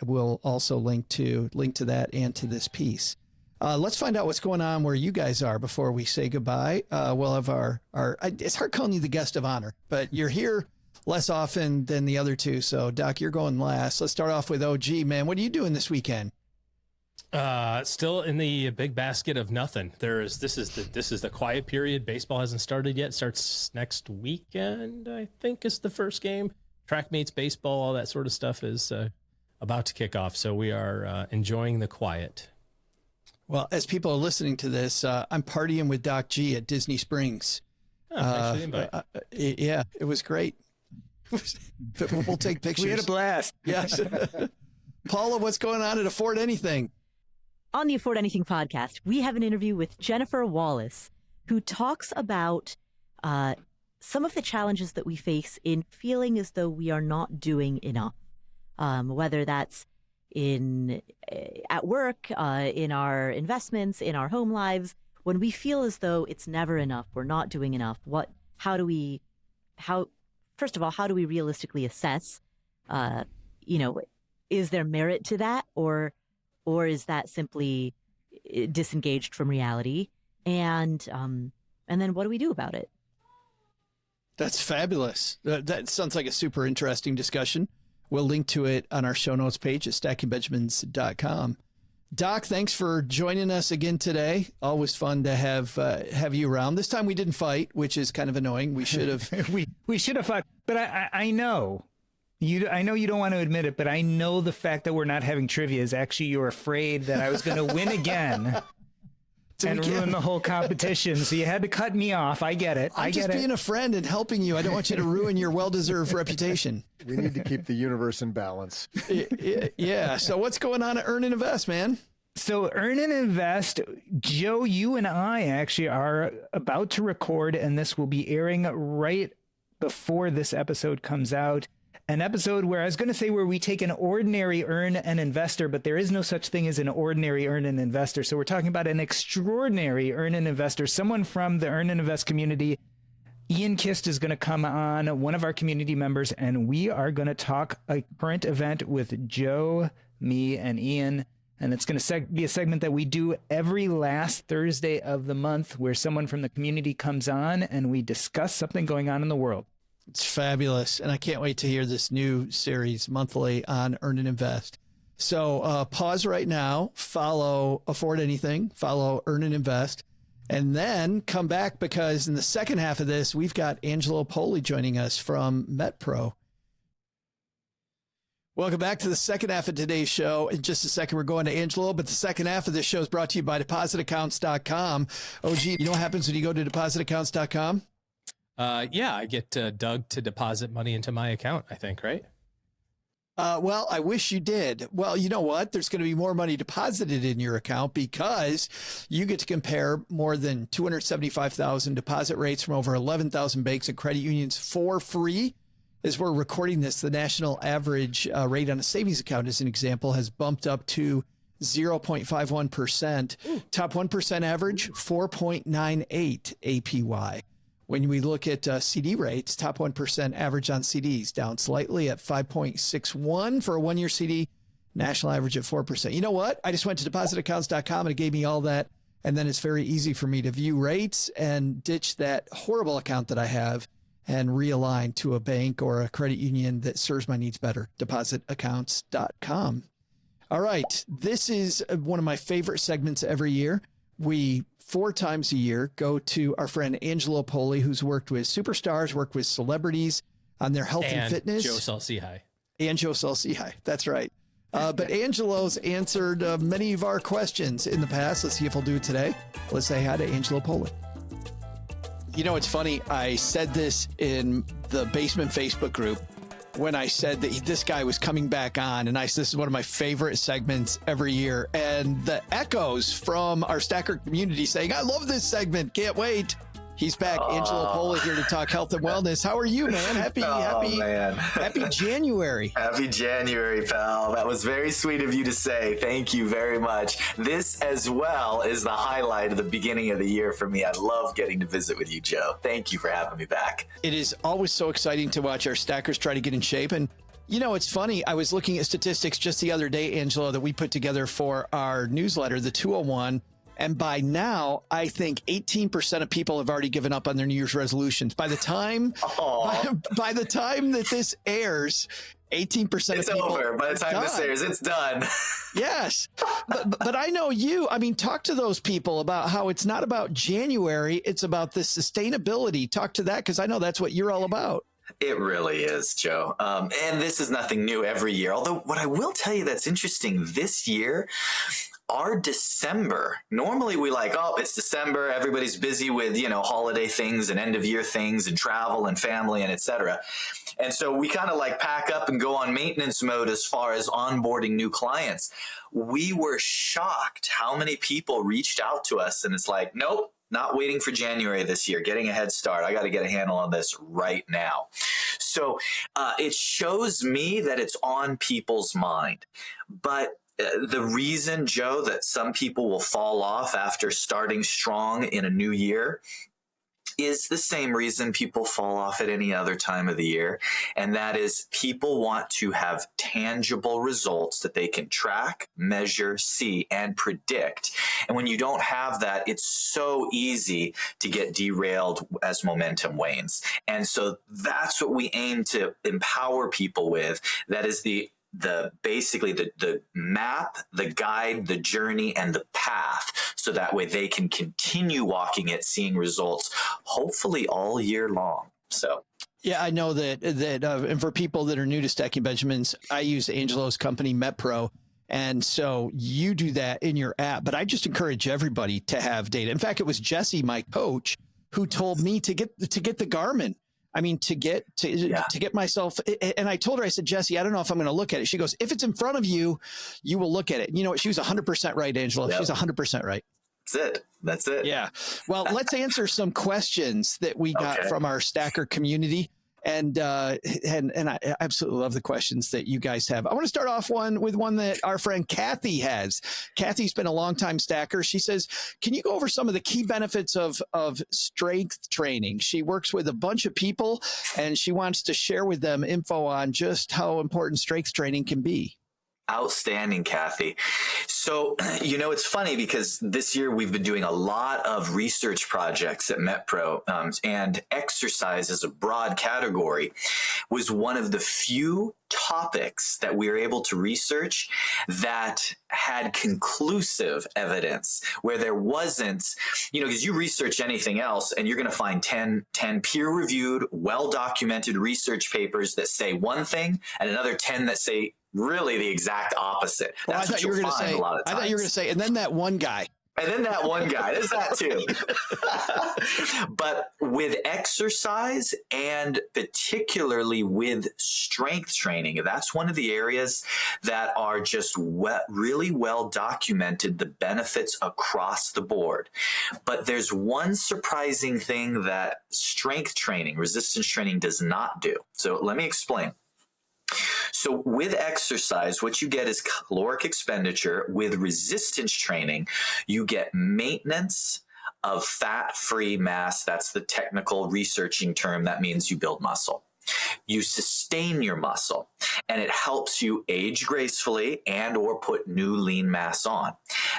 we'll also link to that and to this piece. Let's find out what's going on where you guys are before we say goodbye. We'll have our it's hard calling you the guest of honor, but you're here less often than the other two. So, Doc, you're going last. Let's start off with OG, man. What are you doing this weekend? Still in the big basket of nothing. This is the quiet period. Baseball hasn't started yet. Starts next weekend, I think, is the first game. Track meets, baseball, all that sort of stuff is about to kick off. So we are enjoying the quiet. Well, as people are listening to this, I'm partying with Doc G at Disney Springs. Oh, thanks for the invite. Yeah, it was great. We'll take pictures. We had a blast. Yes. Paula, what's going on at Afford Anything? On the Afford Anything podcast, we have an interview with Jennifer Wallace, who talks about some of the challenges that we face in feeling as though we are not doing enough, whether that's at work, in our investments, in our home lives. When we feel as though it's never enough, we're not doing enough, first of all, how do we realistically assess, is there merit to that, or is that simply disengaged from reality? And then what do we do about it? That's fabulous. That sounds like a super interesting discussion. We'll link to it on our show notes page at stackingbenjamins.com. Doc, thanks for joining us again today. Always fun to have you around. This time we didn't fight, which is kind of annoying. We should have. we should have fought. But I know you don't want to admit it, but I know the fact that we're not having trivia is actually you're afraid that I was going to win again. and ruin the whole competition. So you had to cut me off. I get it. I'm just being a friend and helping you. I don't want you to ruin your well-deserved reputation. We need to keep the universe in balance. Yeah. So what's going on at Earn and Invest, man? So Earn and Invest, Joe, you and I actually are about to record, and this will be airing right before this episode comes out. An episode where I was going to say where we take an ordinary earn and investor, but there is no such thing as an ordinary earn and investor. So we're talking about an extraordinary earn and investor, someone from the Earn and Invest community. Ian Kist is going to come on, one of our community members, and we are going to talk a current event with Joe, me, and Ian. And it's going to be a segment that we do every last Thursday of the month where someone from the community comes on and we discuss something going on in the world. It's fabulous. And I can't wait to hear this new series monthly on Earn and Invest. So pause right now, follow Afford Anything, follow Earn and Invest, and then come back because in the second half of this, we've got Angelo Poland joining us from MetPro. Welcome back to the second half of today's show. In just a second, we're going to Angelo, but the second half of this show is brought to you by depositaccounts.com. OG, you know what happens when you go to depositaccounts.com? Yeah, I get Doug to deposit money into my account, I think, right? Well, I wish you did. Well, you know what? There's going to be more money deposited in your account because you get to compare more than 275,000 deposit rates from over 11,000 banks and credit unions for free. As we're recording this, the national average rate on a savings account, as an example, has bumped up to 0.51%. Top 1% average, 4.98 APY. When we look at CD rates, top 1% average on CDs down slightly at 5.61 for a one-year CD, national average at 4%. You know what? I just went to depositaccounts.com and it gave me all that. And then it's very easy for me to view rates and ditch that horrible account that I have and realign to a bank or a credit union that serves my needs better. Depositaccounts.com. All right. This is one of my favorite segments every year. We 4 times a year go to our friend Angelo Poland, who's worked with superstars, worked with celebrities on their health and fitness. Joe Saul-Sehy. And Joe Saul-Sehy. That's right. But Angelo's answered many of our questions in the past. Let's see if he'll do it today. Let's say hi to Angelo Poland. You know, it's funny. I said this in the Basement Facebook group when I said that this guy was coming back on, and I said, this is one of my favorite segments every year. And the echoes from our Stacker community saying, I love this segment. Can't wait. He's back. Angelo Poland here to talk health and wellness. How are you, man? Happy January. Happy January, pal. That was very sweet of you to say. Thank you very much. This as well is the highlight of the beginning of the year for me. I love getting to visit with you, Joe. Thank you for having me back. It is always so exciting to watch our stackers try to get in shape. And you know, it's funny. I was looking at statistics just the other day, Angelo, that we put together for our newsletter, the 201. And by now, I think 18% of people have already given up on their New Year's resolutions. By the time, by the time that this airs, 18% it's of people. It's over. By the time this airs, it's done. Yes. But I know you. I mean, talk to those people about how it's not about January. It's about the sustainability. Talk to that because I know that's what you're all about. It really is, Joe. And this is nothing new every year. Although what I will tell you that's interesting this year, our December, normally we like, oh, it's December. Everybody's busy with, holiday things and end of year things and travel and family and et cetera. And so we kind of like pack up and go on maintenance mode as far as onboarding new clients. We were shocked how many people reached out to us and it's like, nope, not waiting for January this year, getting a head start. I got to get a handle on this right now. So it shows me that it's on people's mind. But the reason, Joe, that some people will fall off after starting strong in a new year is the same reason people fall off at any other time of the year. And that is people want to have tangible results that they can track, measure, see, and predict. And when you don't have that, it's so easy to get derailed as momentum wanes. And so that's what we aim to empower people with. That is basically the map, the guide, the journey, and the path, so that way they can continue walking it, seeing results, hopefully all year long. So, yeah, I know that, and for people that are new to Stacking Benjamins, I use Angelo's company, MetPro, And so you do that in your app, but I just encourage everybody to have data. In fact, it was Jesse, my coach, who told me to get the Garmin. I mean, to get myself, and I told her, I said, Jesse, I don't know if I'm going to look at it. She goes, if it's in front of you, you will look at it. You know what? She was 100% right, Angelo. Yep. She's 100% right. That's it. Yeah. Well, let's answer some questions that we got from our Stacker community. And I absolutely love the questions that you guys have. I want to start off with one that our friend Kathy has. Kathy's been a longtime stacker. She says, can you go over some of the key benefits of strength training? She works with a bunch of people, and she wants to share with them info on just how important strength training can be. Outstanding, Kathy. So, it's funny because this year we've been doing a lot of research projects at MetPro, and exercise as a broad category was one of the few topics that we were able to research that had conclusive evidence, where there wasn't, because you research anything else and you're going to find 10 peer-reviewed, well-documented research papers that say one thing and another 10 that say really the exact opposite. Well, That's what you'll find a lot of times. I thought you were going to say, and then that one guy. And then that one guy, there's that too. But with exercise, and particularly with strength training, that's one of the areas that are just really well documented, the benefits across the board. But there's one surprising thing that strength training, resistance training, does not do. So let me explain. So with exercise, what you get is caloric expenditure. With resistance training, you get maintenance of fat-free mass. That's the technical researching term. That means you build muscle. You sustain your muscle, and it helps you age gracefully and or put new lean mass on.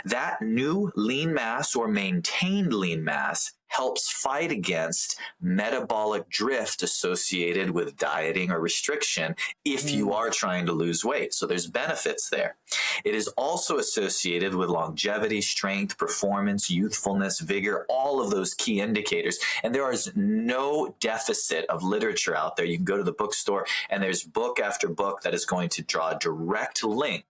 That new lean mass or maintained lean mass helps fight against metabolic drift associated with dieting or restriction if you are trying to lose weight. So there's benefits there. It is also associated with longevity, strength, performance, youthfulness, vigor, all of those key indicators. And there is no deficit of literature out there. You can go to the bookstore and there's book after book that is going to draw a direct link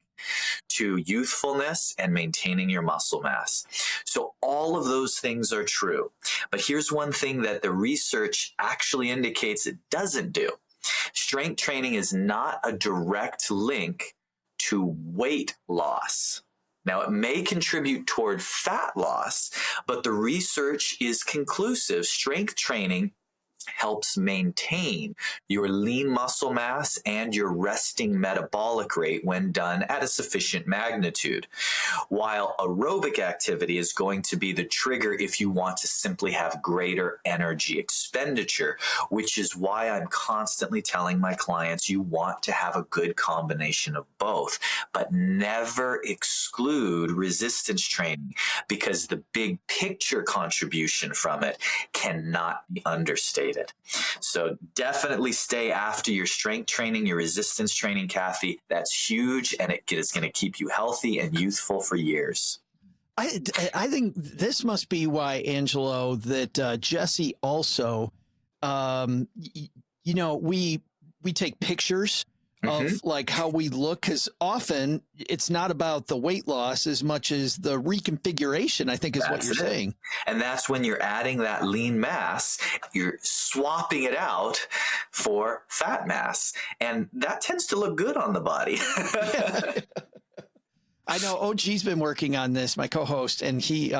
to youthfulness and maintaining your muscle mass. So all of those things are true. But here's one thing that the research actually indicates it doesn't do. Strength training is not a direct link to weight loss. Now, it may contribute toward fat loss, but the research is conclusive. Strength training helps maintain your lean muscle mass and your resting metabolic rate when done at a sufficient magnitude, while aerobic activity is going to be the trigger if you want to simply have greater energy expenditure, which is why I'm constantly telling my clients you want to have a good combination of both, but never exclude resistance training, because the big picture contribution from it cannot be understated. So definitely stay after your strength training, your resistance training, Kathy. That's huge, and it is going to keep you healthy and youthful for years. I think this must be why, Angelo, that Jesse also, we take pictures of like how we look, because often it's not about the weight loss as much as the reconfiguration, I think, is what you're saying. And that's when you're adding that lean mass, you're swapping it out for fat mass. And that tends to look good on the body. I know OG's been working on this, my co-host, and he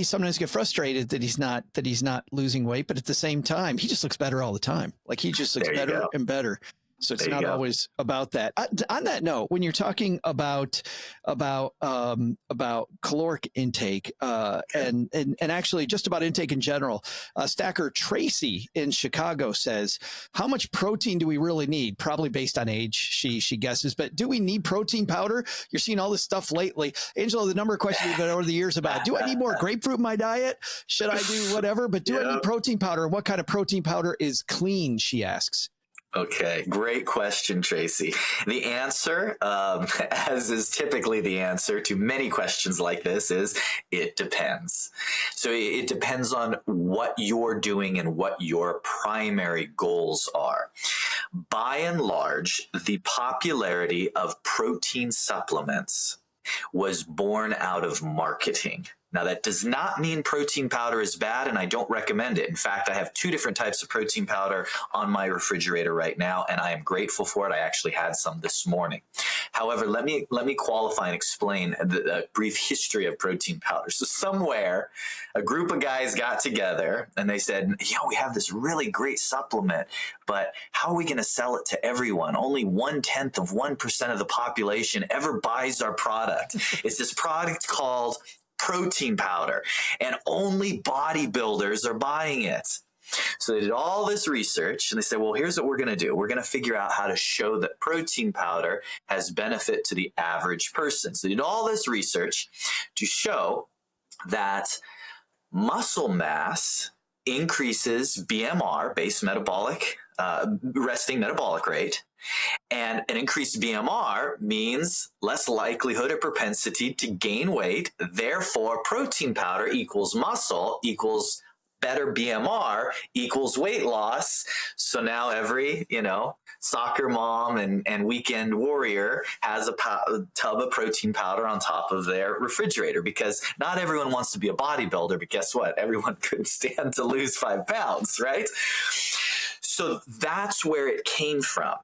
sometimes gets frustrated that he's not losing weight, but at the same time, he just looks better all the time. Like he just looks better and better. So it's not always about that. On that note, when you're talking about caloric intake and actually just about intake in general, Stacker Tracy in Chicago says, how much protein do we really need? Probably based on age, she guesses. But do we need protein powder? You're seeing all this stuff lately. Angelo, the number of questions we've been over the years about, do I need more grapefruit in my diet? Should I do whatever? But do I need protein powder? And what kind of protein powder is clean, she asks. Okay, great question, Tracy. The answer, as is typically the answer to many questions like this, is it depends. So it depends on what you're doing and what your primary goals are. by and large, the popularity of protein supplements was born out of marketing. Now, that does not mean protein powder is bad, and I don't recommend it. In fact, I have 2 different types of protein powder on my refrigerator right now, and I am grateful for it. I actually had some this morning. However, let me qualify and explain the brief history of protein powder. So somewhere, a group of guys got together, and they said, we have this really great supplement, but how are we going to sell it to everyone? Only 1/10 of 1% of the population ever buys our product. It's this product called protein powder, and only bodybuilders are buying it. So they did all this research, and they said, well, here's what we're going to do. We're going to figure out how to show that protein powder has benefit to the average person. So they did all this research to show that muscle mass increases BMR, base metabolic, resting metabolic rate. And an increased BMR means less likelihood or propensity to gain weight. Therefore, protein powder equals muscle equals better BMR equals weight loss. So now every, soccer mom and weekend warrior has a tub of protein powder on top of their refrigerator, because not everyone wants to be a bodybuilder, but guess what? Everyone couldn't stand to lose 5 pounds, right? So that's where it came from.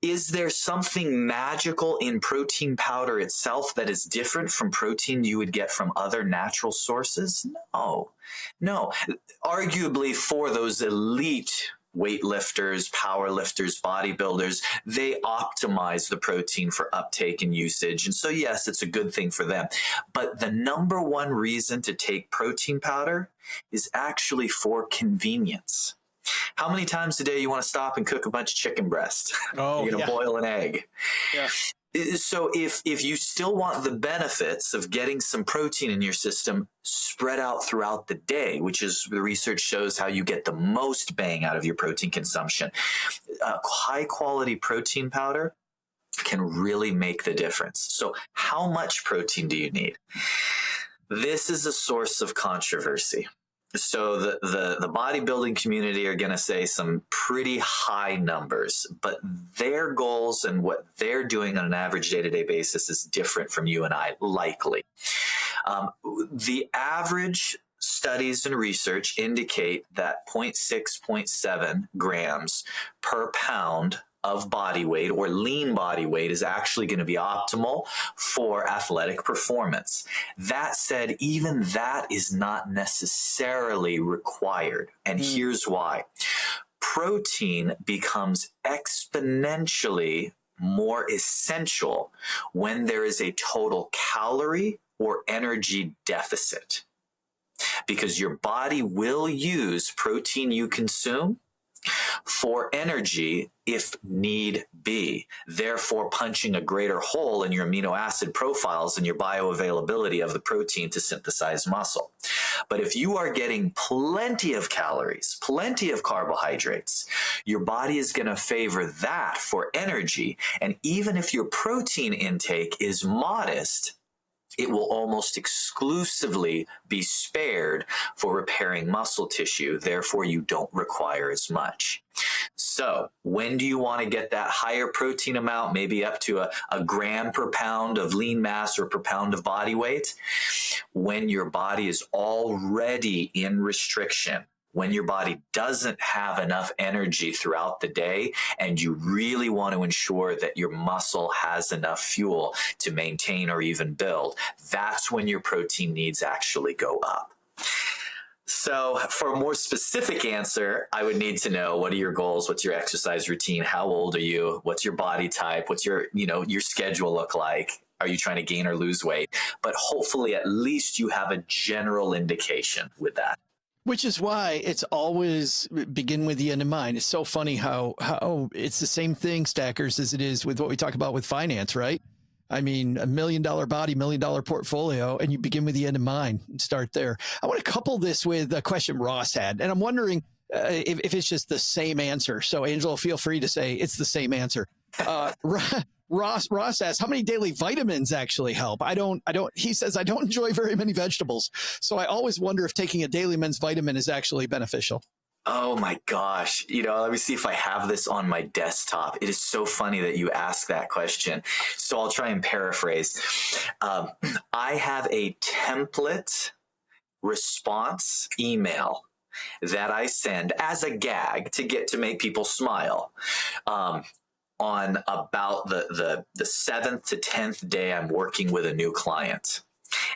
Is there something magical in protein powder itself that is different from protein you would get from other natural sources? No. Arguably, for those elite weightlifters, powerlifters, bodybuilders, they optimize the protein for uptake and usage. And so, yes, it's a good thing for them. But the number one reason to take protein powder is actually for convenience. How many times a day you want to stop and cook a bunch of chicken breast? Boil an egg. Yeah. So if you still want the benefits of getting some protein in your system spread out throughout the day, which is the research shows how you get the most bang out of your protein consumption, high quality protein powder can really make the difference. So how much protein do you need? This is a source of controversy. So the bodybuilding community are going to say some pretty high numbers, but their goals and what they're doing on an average day-to-day basis is different from you and I, likely. The average studies and research indicate that 0.6, 0.7 grams per pound of body weight or lean body weight is actually going to be optimal for athletic performance. That said, even that is not necessarily required. And here's why. Protein becomes exponentially more essential when there is a total calorie or energy deficit, because your body will use protein you consume for energy if need be, therefore punching a greater hole in your amino acid profiles and your bioavailability of the protein to synthesize muscle. But if you are getting plenty of calories, plenty of carbohydrates, your body is going to favor that for energy. And even if your protein intake is modest, it will almost exclusively be spared for repairing muscle tissue. Therefore, you don't require as much. So when do you want to get that higher protein amount, maybe up to a gram per pound of lean mass or per pound of body weight? When your body is already in restriction, when your body doesn't have enough energy throughout the day, and you really want to ensure that your muscle has enough fuel to maintain or even build, that's when your protein needs actually go up. So for a more specific answer, I would need to know, what are your goals? What's your exercise routine? How old are you? What's your body type? What's your schedule look like? Are you trying to gain or lose weight? But hopefully at least you have a general indication with that. Which is why it's always begin with the end in mind. It's so funny how it's the same thing, Stackers, as it is with what we talk about with finance, right? I mean, $1 million body, $1 million portfolio, and you begin with the end in mind and start there. I want to couple this with a question Ross had, and I'm wondering if it's just the same answer. So Angelo, feel free to say it's the same answer. Ross asks, how many daily vitamins actually help? He says, I don't enjoy very many vegetables. So I always wonder if taking a daily men's vitamin is actually beneficial. Oh my gosh. Let me see if I have this on my desktop. It is so funny that you ask that question. So I'll try and paraphrase. I have a template response email that I send as a gag to make people smile. On about the 7th to 10th day I'm working with a new client.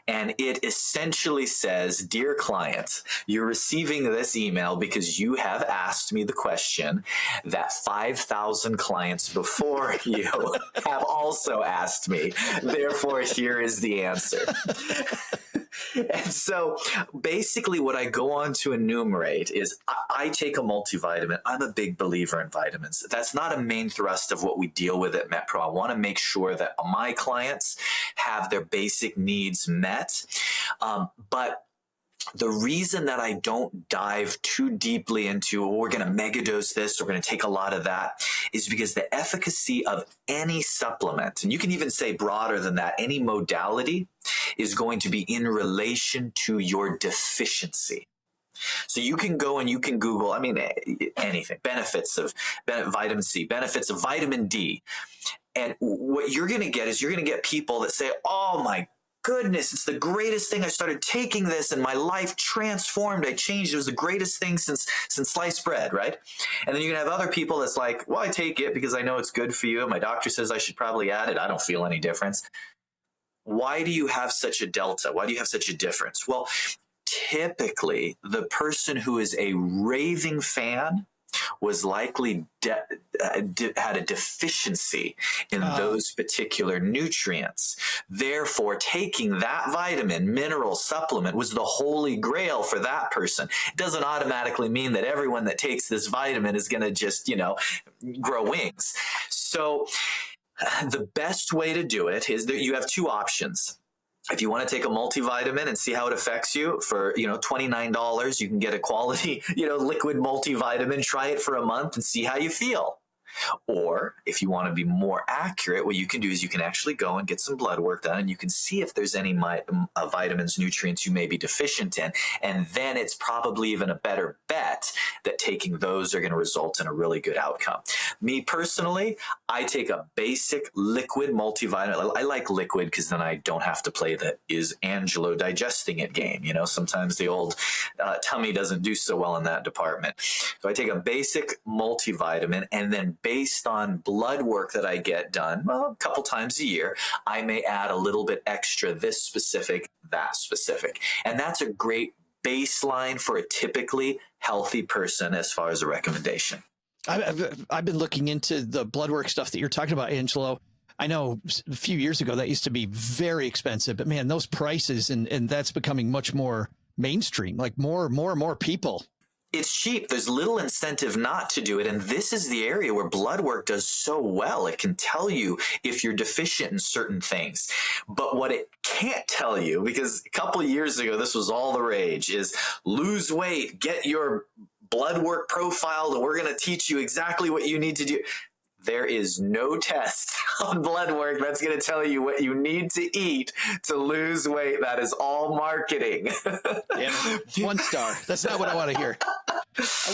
And it essentially says, "Dear client, you're receiving this email because you have asked me the question that 5,000 clients before you have also asked me. Therefore, here is the answer." And so basically what I go on to enumerate is I take a multivitamin. I'm a big believer in vitamins. That's not a main thrust of what we deal with at MetPro. I want to make sure that my clients have their basic needs met. But the reason that I don't dive too deeply into, we're going to megadose this, we're going to take a lot of that, is because the efficacy of any supplement, and you can even say broader than that, any modality, is going to be in relation to your deficiency. So you can go and you can Google, anything, benefits of vitamin C, benefits of vitamin D. And what you're going to get is you're going to get people that say, "Oh my goodness, it's the greatest thing. I started taking this and my life transformed. I changed. It was the greatest thing since sliced bread," right? And then you're going to have other people that's like, "Well, I take it because I know it's good for you. My doctor says I should probably add it. I don't feel any difference." Why do you have such a delta? Why do you have such a difference? Well, typically the person who is a raving fan was likely had a deficiency in those particular nutrients. Therefore, taking that vitamin, mineral supplement was the holy grail for that person. It doesn't automatically mean that everyone that takes this vitamin is going to just, grow wings. So the best way to do it is that you have two options. If you want to take a multivitamin and see how it affects you for, $29, you can get a quality, liquid multivitamin, try it for a month and see how you feel. Or if you want to be more accurate, what you can do is you can actually go and get some blood work done and you can see if there's any vitamins, nutrients you may be deficient in. And then it's probably even a better bet that taking those are going to result in a really good outcome. Me personally, I take a basic liquid multivitamin. I like liquid because then I don't have to play the "is Angelo digesting it" game. Sometimes the old tummy doesn't do so well in that department. So I take a basic multivitamin, and then based on blood work that I get done, a couple times a year, I may add a little bit extra, this specific, that specific. And that's a great baseline for a typically healthy person as far as a recommendation. I've been looking into the blood work stuff that you're talking about, Angelo. I know a few years ago that used to be very expensive, but man, those prices and that's becoming much more mainstream, like more and more people. It's cheap. There's little incentive not to do it. And this is the area where blood work does so well. It can tell you if you're deficient in certain things. But what it can't tell you, because a couple of years ago, this was all the rage, is lose weight, get your blood work profiled, and we're going to teach you exactly what you need to do. There is no test on blood work that's going to tell you what you need to eat to lose weight. That is all marketing. Damn, 1 star. That's not what I want to hear.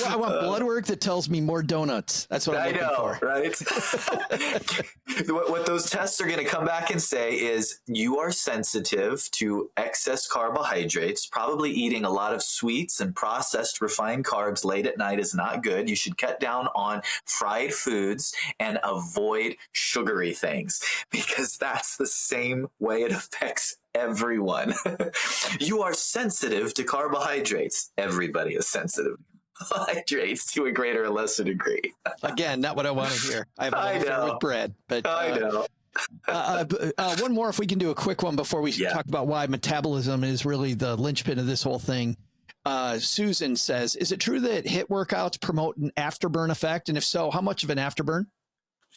I want blood work that tells me more donuts. That's what I'm looking for. Right? What those tests are going to come back and say is you are sensitive to excess carbohydrates. Probably eating a lot of sweets and processed refined carbs late at night is not good. You should cut down on fried foods and avoid sugary things, because that's the same way it affects everyone. You are sensitive to carbohydrates. Everybody is sensitive to carbohydrates to a greater or lesser degree. Again, not what I want to hear. I have a affair with bread, but I know. One more, if we can do a quick one before we talk about why metabolism is really the linchpin of this whole thing. Susan says, is it true that HIIT workouts promote an afterburn effect? And if so, how much of an afterburn?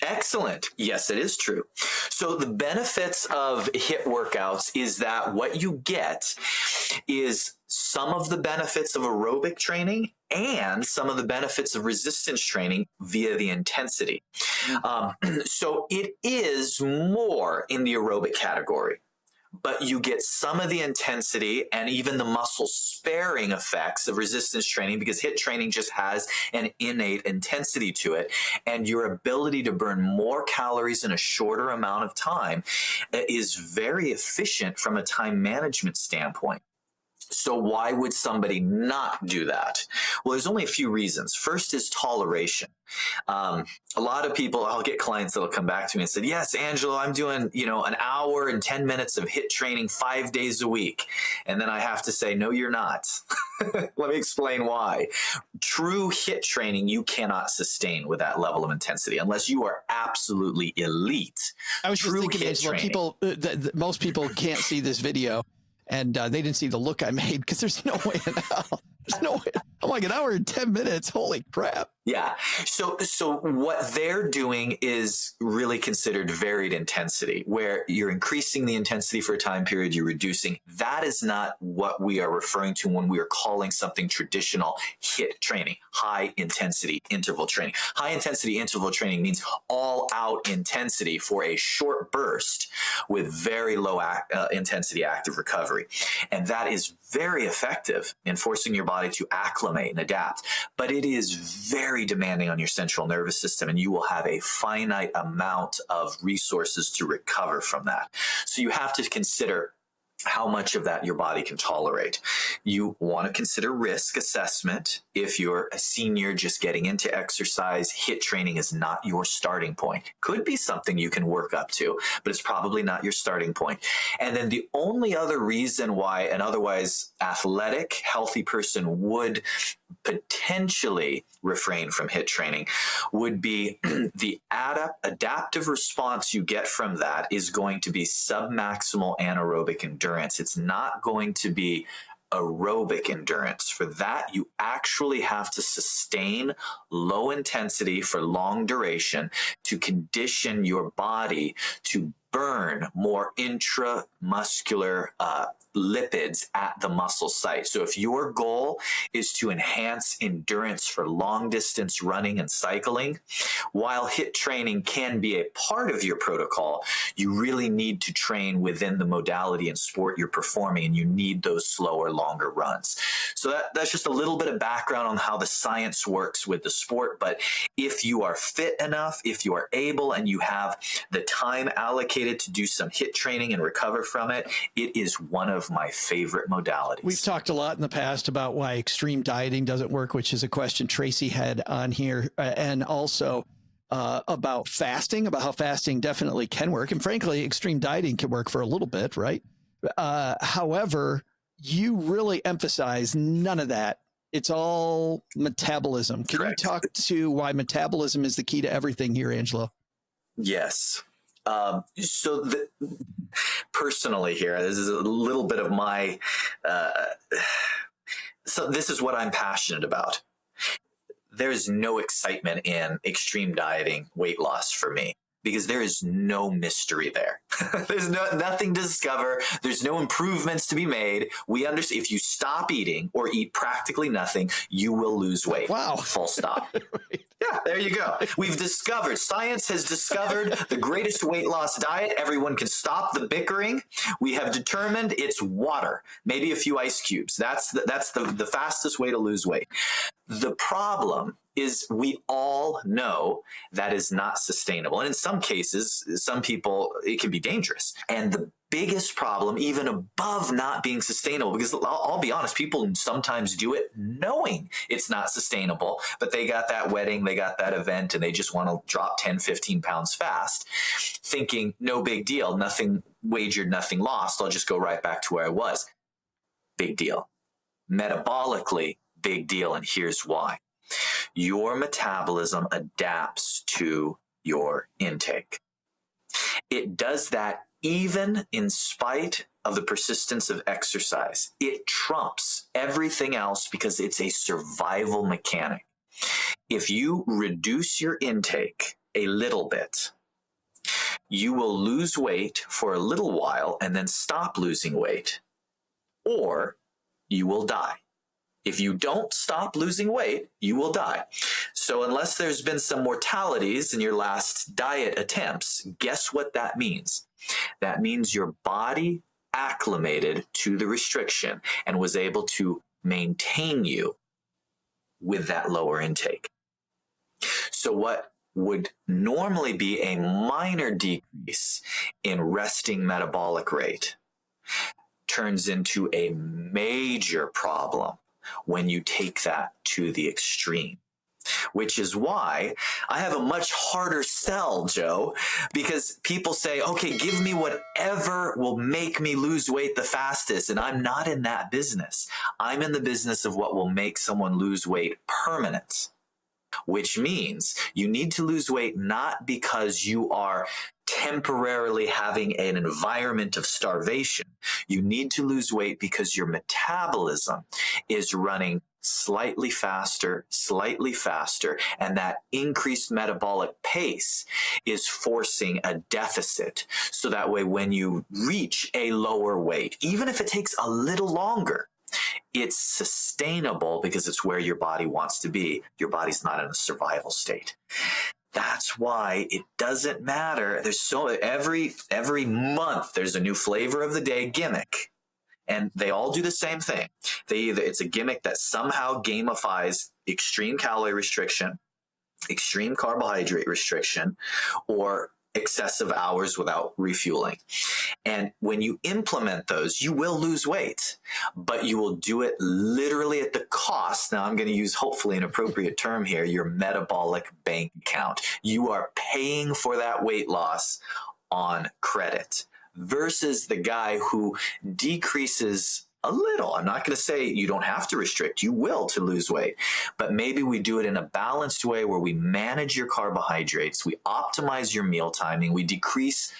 Excellent. Yes, it is true. So the benefits of HIIT workouts is that what you get is some of the benefits of aerobic training and some of the benefits of resistance training via the intensity. So it is more in the aerobic category. but you get some of the intensity and even the muscle sparing effects of resistance training, because HIIT training just has an innate intensity to it. And your ability to burn more calories in a shorter amount of time is very efficient from a time management standpoint. So why would somebody not do that? Well, there's only a few reasons. First is toleration. A lot of people, I'll get clients that'll come back to me and say, yes, Angelo, I'm doing, an hour and 10 minutes of HIIT training 5 days a week. And then I have to say, no, you're not. Let me explain why. True HIIT training, you cannot sustain with that level of intensity unless you are absolutely elite. I was just thinking, Angelo, people, most people can't see this video. And they didn't see the look I made, because there's no way in hell. There's no way. I'm like, an hour and 10 minutes. Holy crap. Yeah. So what they're doing is really considered varied intensity, where you're increasing the intensity for a time period, you're reducing. That is not what we are referring to when we are calling something traditional HIIT training, high intensity interval training. High intensity interval training means all out intensity for a short burst with very low intensity active recovery. And that is very effective in forcing your body to acclimate and adapt. But it is very demanding on your central nervous system, and you will have a finite amount of resources to recover from that. So you have to consider how much of that your body can tolerate. You want to consider risk assessment. If you're a senior just getting into exercise, HIIT training is not your starting point. Could be something you can work up to, but it's probably not your starting point. And then the only other reason why an otherwise athletic, healthy person would potentially refrain from HIIT training would be the adaptive response you get from that is going to be submaximal anaerobic endurance. It's not going to be aerobic endurance. For that, you actually have to sustain low intensity for long duration to condition your body to burn more intramuscular lipids at the muscle site. So if your goal is to enhance endurance for long distance running and cycling, while HIIT training can be a part of your protocol, you really need to train within the modality and sport you're performing, and you need those slower, longer runs. So that's just a little bit of background on how the science works with the sport. But if you are fit enough, if you are able, and you have the time allocated to do some HIIT training and recover from it, it is one of my favorite modalities. We've talked a lot in the past about why extreme dieting doesn't work, which is a question Tracy had on here, and also about fasting, about how fasting definitely can work. And frankly, extreme dieting can work for a little bit, right? However, you really emphasize none of that. It's all metabolism. Can Correct. you talk to why metabolism is the key to everything here, Angelo? Yes. Personally here, this is a little bit of my, so this is what I'm passionate about. There's no excitement in extreme dieting weight loss for me, because there is no mystery there. There's nothing to discover. There's no improvements to be made. We understand if you stop eating or eat practically nothing, you will lose weight. Wow. Full stop. Right. Yeah, there you go. We've discovered, science has discovered the greatest weight loss diet. Everyone can stop the bickering. We have determined it's water, maybe a few ice cubes. That's the fastest way to lose weight. The problem is we all know that is not sustainable. And in some cases, some people, it can be dangerous. And the biggest problem, even above not being sustainable, because I'll be honest, people sometimes do it knowing it's not sustainable, but they got that wedding, they got that event, and they just want to drop 10, 15 pounds fast, thinking no big deal, nothing wagered, nothing lost. I'll just go right back to where I was. Big deal. Metabolically, big deal. And here's why. Your metabolism adapts to your intake. It does that even in spite of the persistence of exercise. It trumps everything else because it's a survival mechanic. If you reduce your intake a little bit, you will lose weight for a little while and then stop losing weight, or you will die. If you don't stop losing weight, you will die. So unless there's been some mortalities in your last diet attempts, guess what that means? That means your body acclimated to the restriction and was able to maintain you with that lower intake. So what would normally be a minor decrease in resting metabolic rate turns into a major problem when you take that to the extreme. Which is why I have a much harder sell, Joe, because people say, okay, give me whatever will make me lose weight the fastest. And I'm not in that business. I'm in the business of what will make someone lose weight permanent, which means you need to lose weight not because you are temporarily having an environment of starvation. You need to lose weight because your metabolism is running slightly faster, and that increased metabolic pace is forcing a deficit. So that way, when you reach a lower weight, even if it takes a little longer, it's sustainable because it's where your body wants to be. Your body's not in a survival state. That's why it doesn't matter. There's every month there's a new flavor of the day gimmick. And they all do the same thing. It's a gimmick that somehow gamifies extreme calorie restriction, extreme carbohydrate restriction, or excessive hours without refueling. And when you implement those, you will lose weight, but you will do it literally at the cost. Now I'm going to use hopefully an appropriate term here, your metabolic bank account. You are paying for that weight loss on credit. Versus the guy who decreases a little. I'm not going to say you don't have to restrict. You will to lose weight. But maybe we do it in a balanced way where we manage your carbohydrates, we optimize your meal timing, we decrease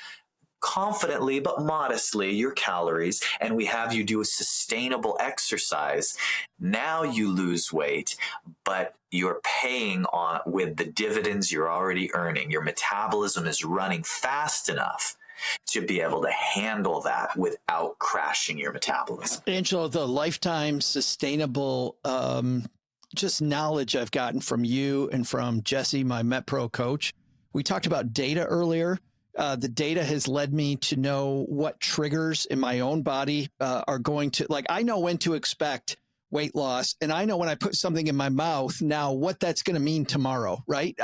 confidently but modestly your calories, and we have you do a sustainable exercise. Now you lose weight, but you're paying on with the dividends you're already earning. Your metabolism is running fast enough to be able to handle that without crashing your metabolism. Angelo, the lifetime sustainable just knowledge I've gotten from you and from Jesse, my MetPro coach. We talked about data earlier. The data has led me to know what triggers in my own body are going to, like, I know when to expect weight loss, and I know when I put something in my mouth now what that's going to mean tomorrow, right?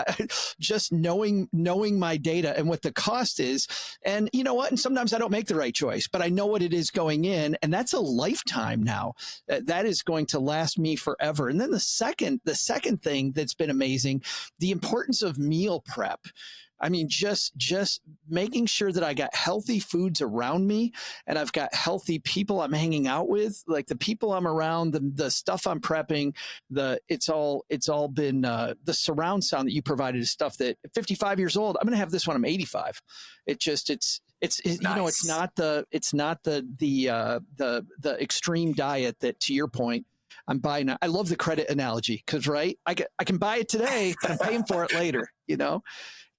Just knowing my data and what the cost is. And you know what? And sometimes I don't make the right choice, but I know what it is going in, and that's a lifetime now. That is going to last me forever. And then the second thing that's been amazing, the importance of meal prep. I mean, just making sure that I got healthy foods around me and I've got healthy people I'm hanging out with, like the people I'm around, the stuff I'm prepping, it's all been the surround sound that you provided is stuff that at 55 years old, I'm going to have this when I'm 85. It's nice. You know, it's not the extreme diet that, to your point, I'm buying. I love the credit analogy because, right, I can buy it today, but I'm paying for it later, you know?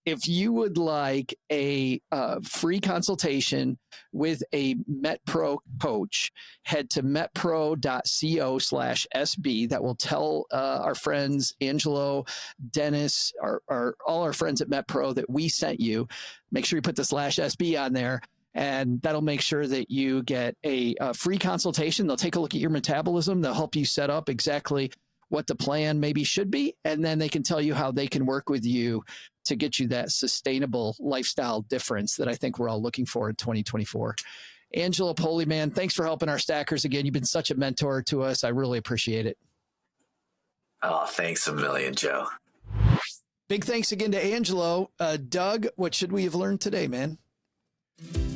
If you would like a free consultation with a MetPro coach, head to metpro.co/SB. That will tell our friends, Angelo, Dennis, all our friends at MetPro that we sent you. Make sure you put the /SB on there. And that'll make sure that you get a free consultation. They'll take a look at your metabolism. They'll help you set up exactly what the plan maybe should be. And then they can tell you how they can work with you to get you that sustainable lifestyle difference that I think we're all looking for in 2024. Angelo Poland, man, thanks for helping our stackers again. You've been such a mentor to us. I really appreciate it. Oh, thanks a million, Joe. Big thanks again to Angelo. Doug, what should we have learned today, man?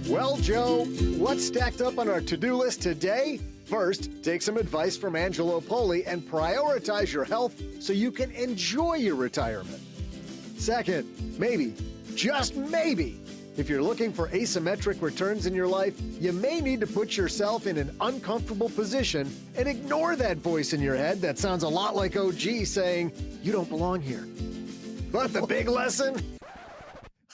Well, Joe, what's stacked up on our to-do list today? First, take some advice from Angelo Poland and prioritize your health so you can enjoy your retirement. Second, maybe, just maybe, if you're looking for asymmetric returns in your life, you may need to put yourself in an uncomfortable position and ignore that voice in your head that sounds a lot like OG saying, you don't belong here. But the big lesson?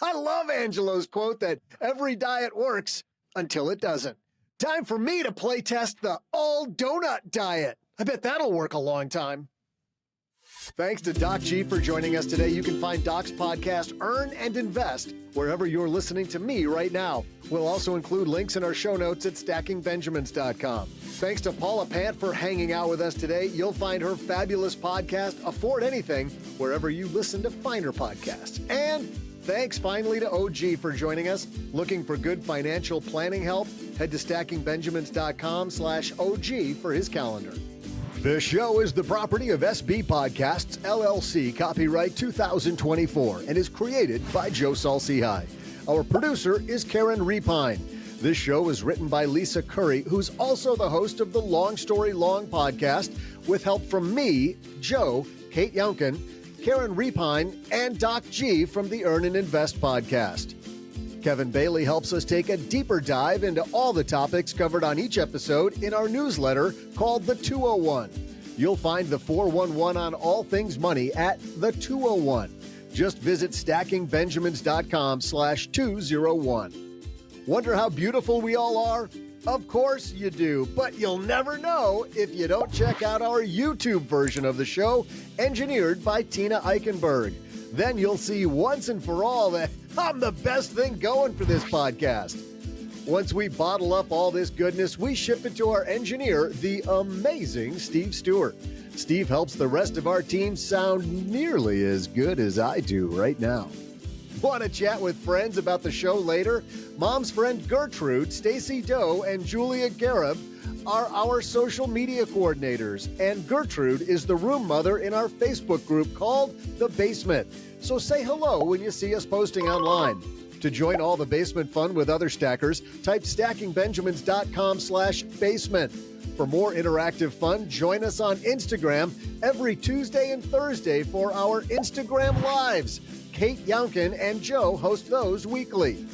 I love Angelo's quote that every diet works until it doesn't. Time for me to play test the all donut diet. I bet that'll work a long time. Thanks to Doc G for joining us today. You can find Doc's podcast, Earn and Invest, wherever you're listening to me right now. We'll also include links in our show notes at stackingbenjamins.com. Thanks to Paula Pant for hanging out with us today. You'll find her fabulous podcast, Afford Anything, wherever you listen to finer podcasts. And thanks finally to OG for joining us. Looking for good financial planning help? Head to stackingbenjamins.com/OG for his calendar. This show is the property of SB Podcasts, LLC, copyright 2024, and is created by Joe Saul-Sehy. Our producer is Karen Repine. This show is written by Lisa Curry, who's also the host of the Long Story Long podcast, with help from me, Joe, Kate Younkin, Karen Repine, and Doc G from the Earn and Invest podcast. Kevin Bailey helps us take a deeper dive into all the topics covered on each episode in our newsletter called The 201. You'll find the 411 on all things money at The 201. Just visit stackingbenjamins.com/201. Wonder how beautiful we all are? Of course you do, but you'll never know if you don't check out our YouTube version of the show, engineered by Tina Eichenberg. Then you'll see once and for all that I'm the best thing going for this podcast. Once we bottle up all this goodness, we ship it to our engineer, the amazing Steve Stewart. Steve helps the rest of our team sound nearly as good as I do right now. Want to chat with friends about the show later? Mom's friend Gertrude, Stacy Doe, and Julia Garib are our social media coordinators, and Gertrude is the room mother in our Facebook group called The Basement. So say hello when you see us posting online. To join all the basement fun with other stackers, type stackingbenjamins.com/basement. For more interactive fun, join us on Instagram every Tuesday and Thursday for our Instagram Lives. Kate Younkin and Joe host those weekly.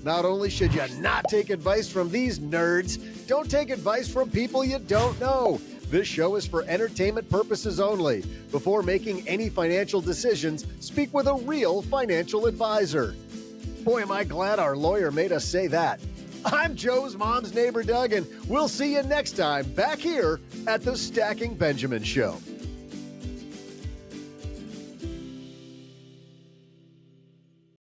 Not only should you not take advice from these nerds, don't take advice from people you don't know. This show is for entertainment purposes only. Before making any financial decisions, speak with a real financial advisor. Boy, am I glad our lawyer made us say that. I'm Joe's mom's neighbor, Doug, and we'll see you next time back here at the Stacking Benjamin Show.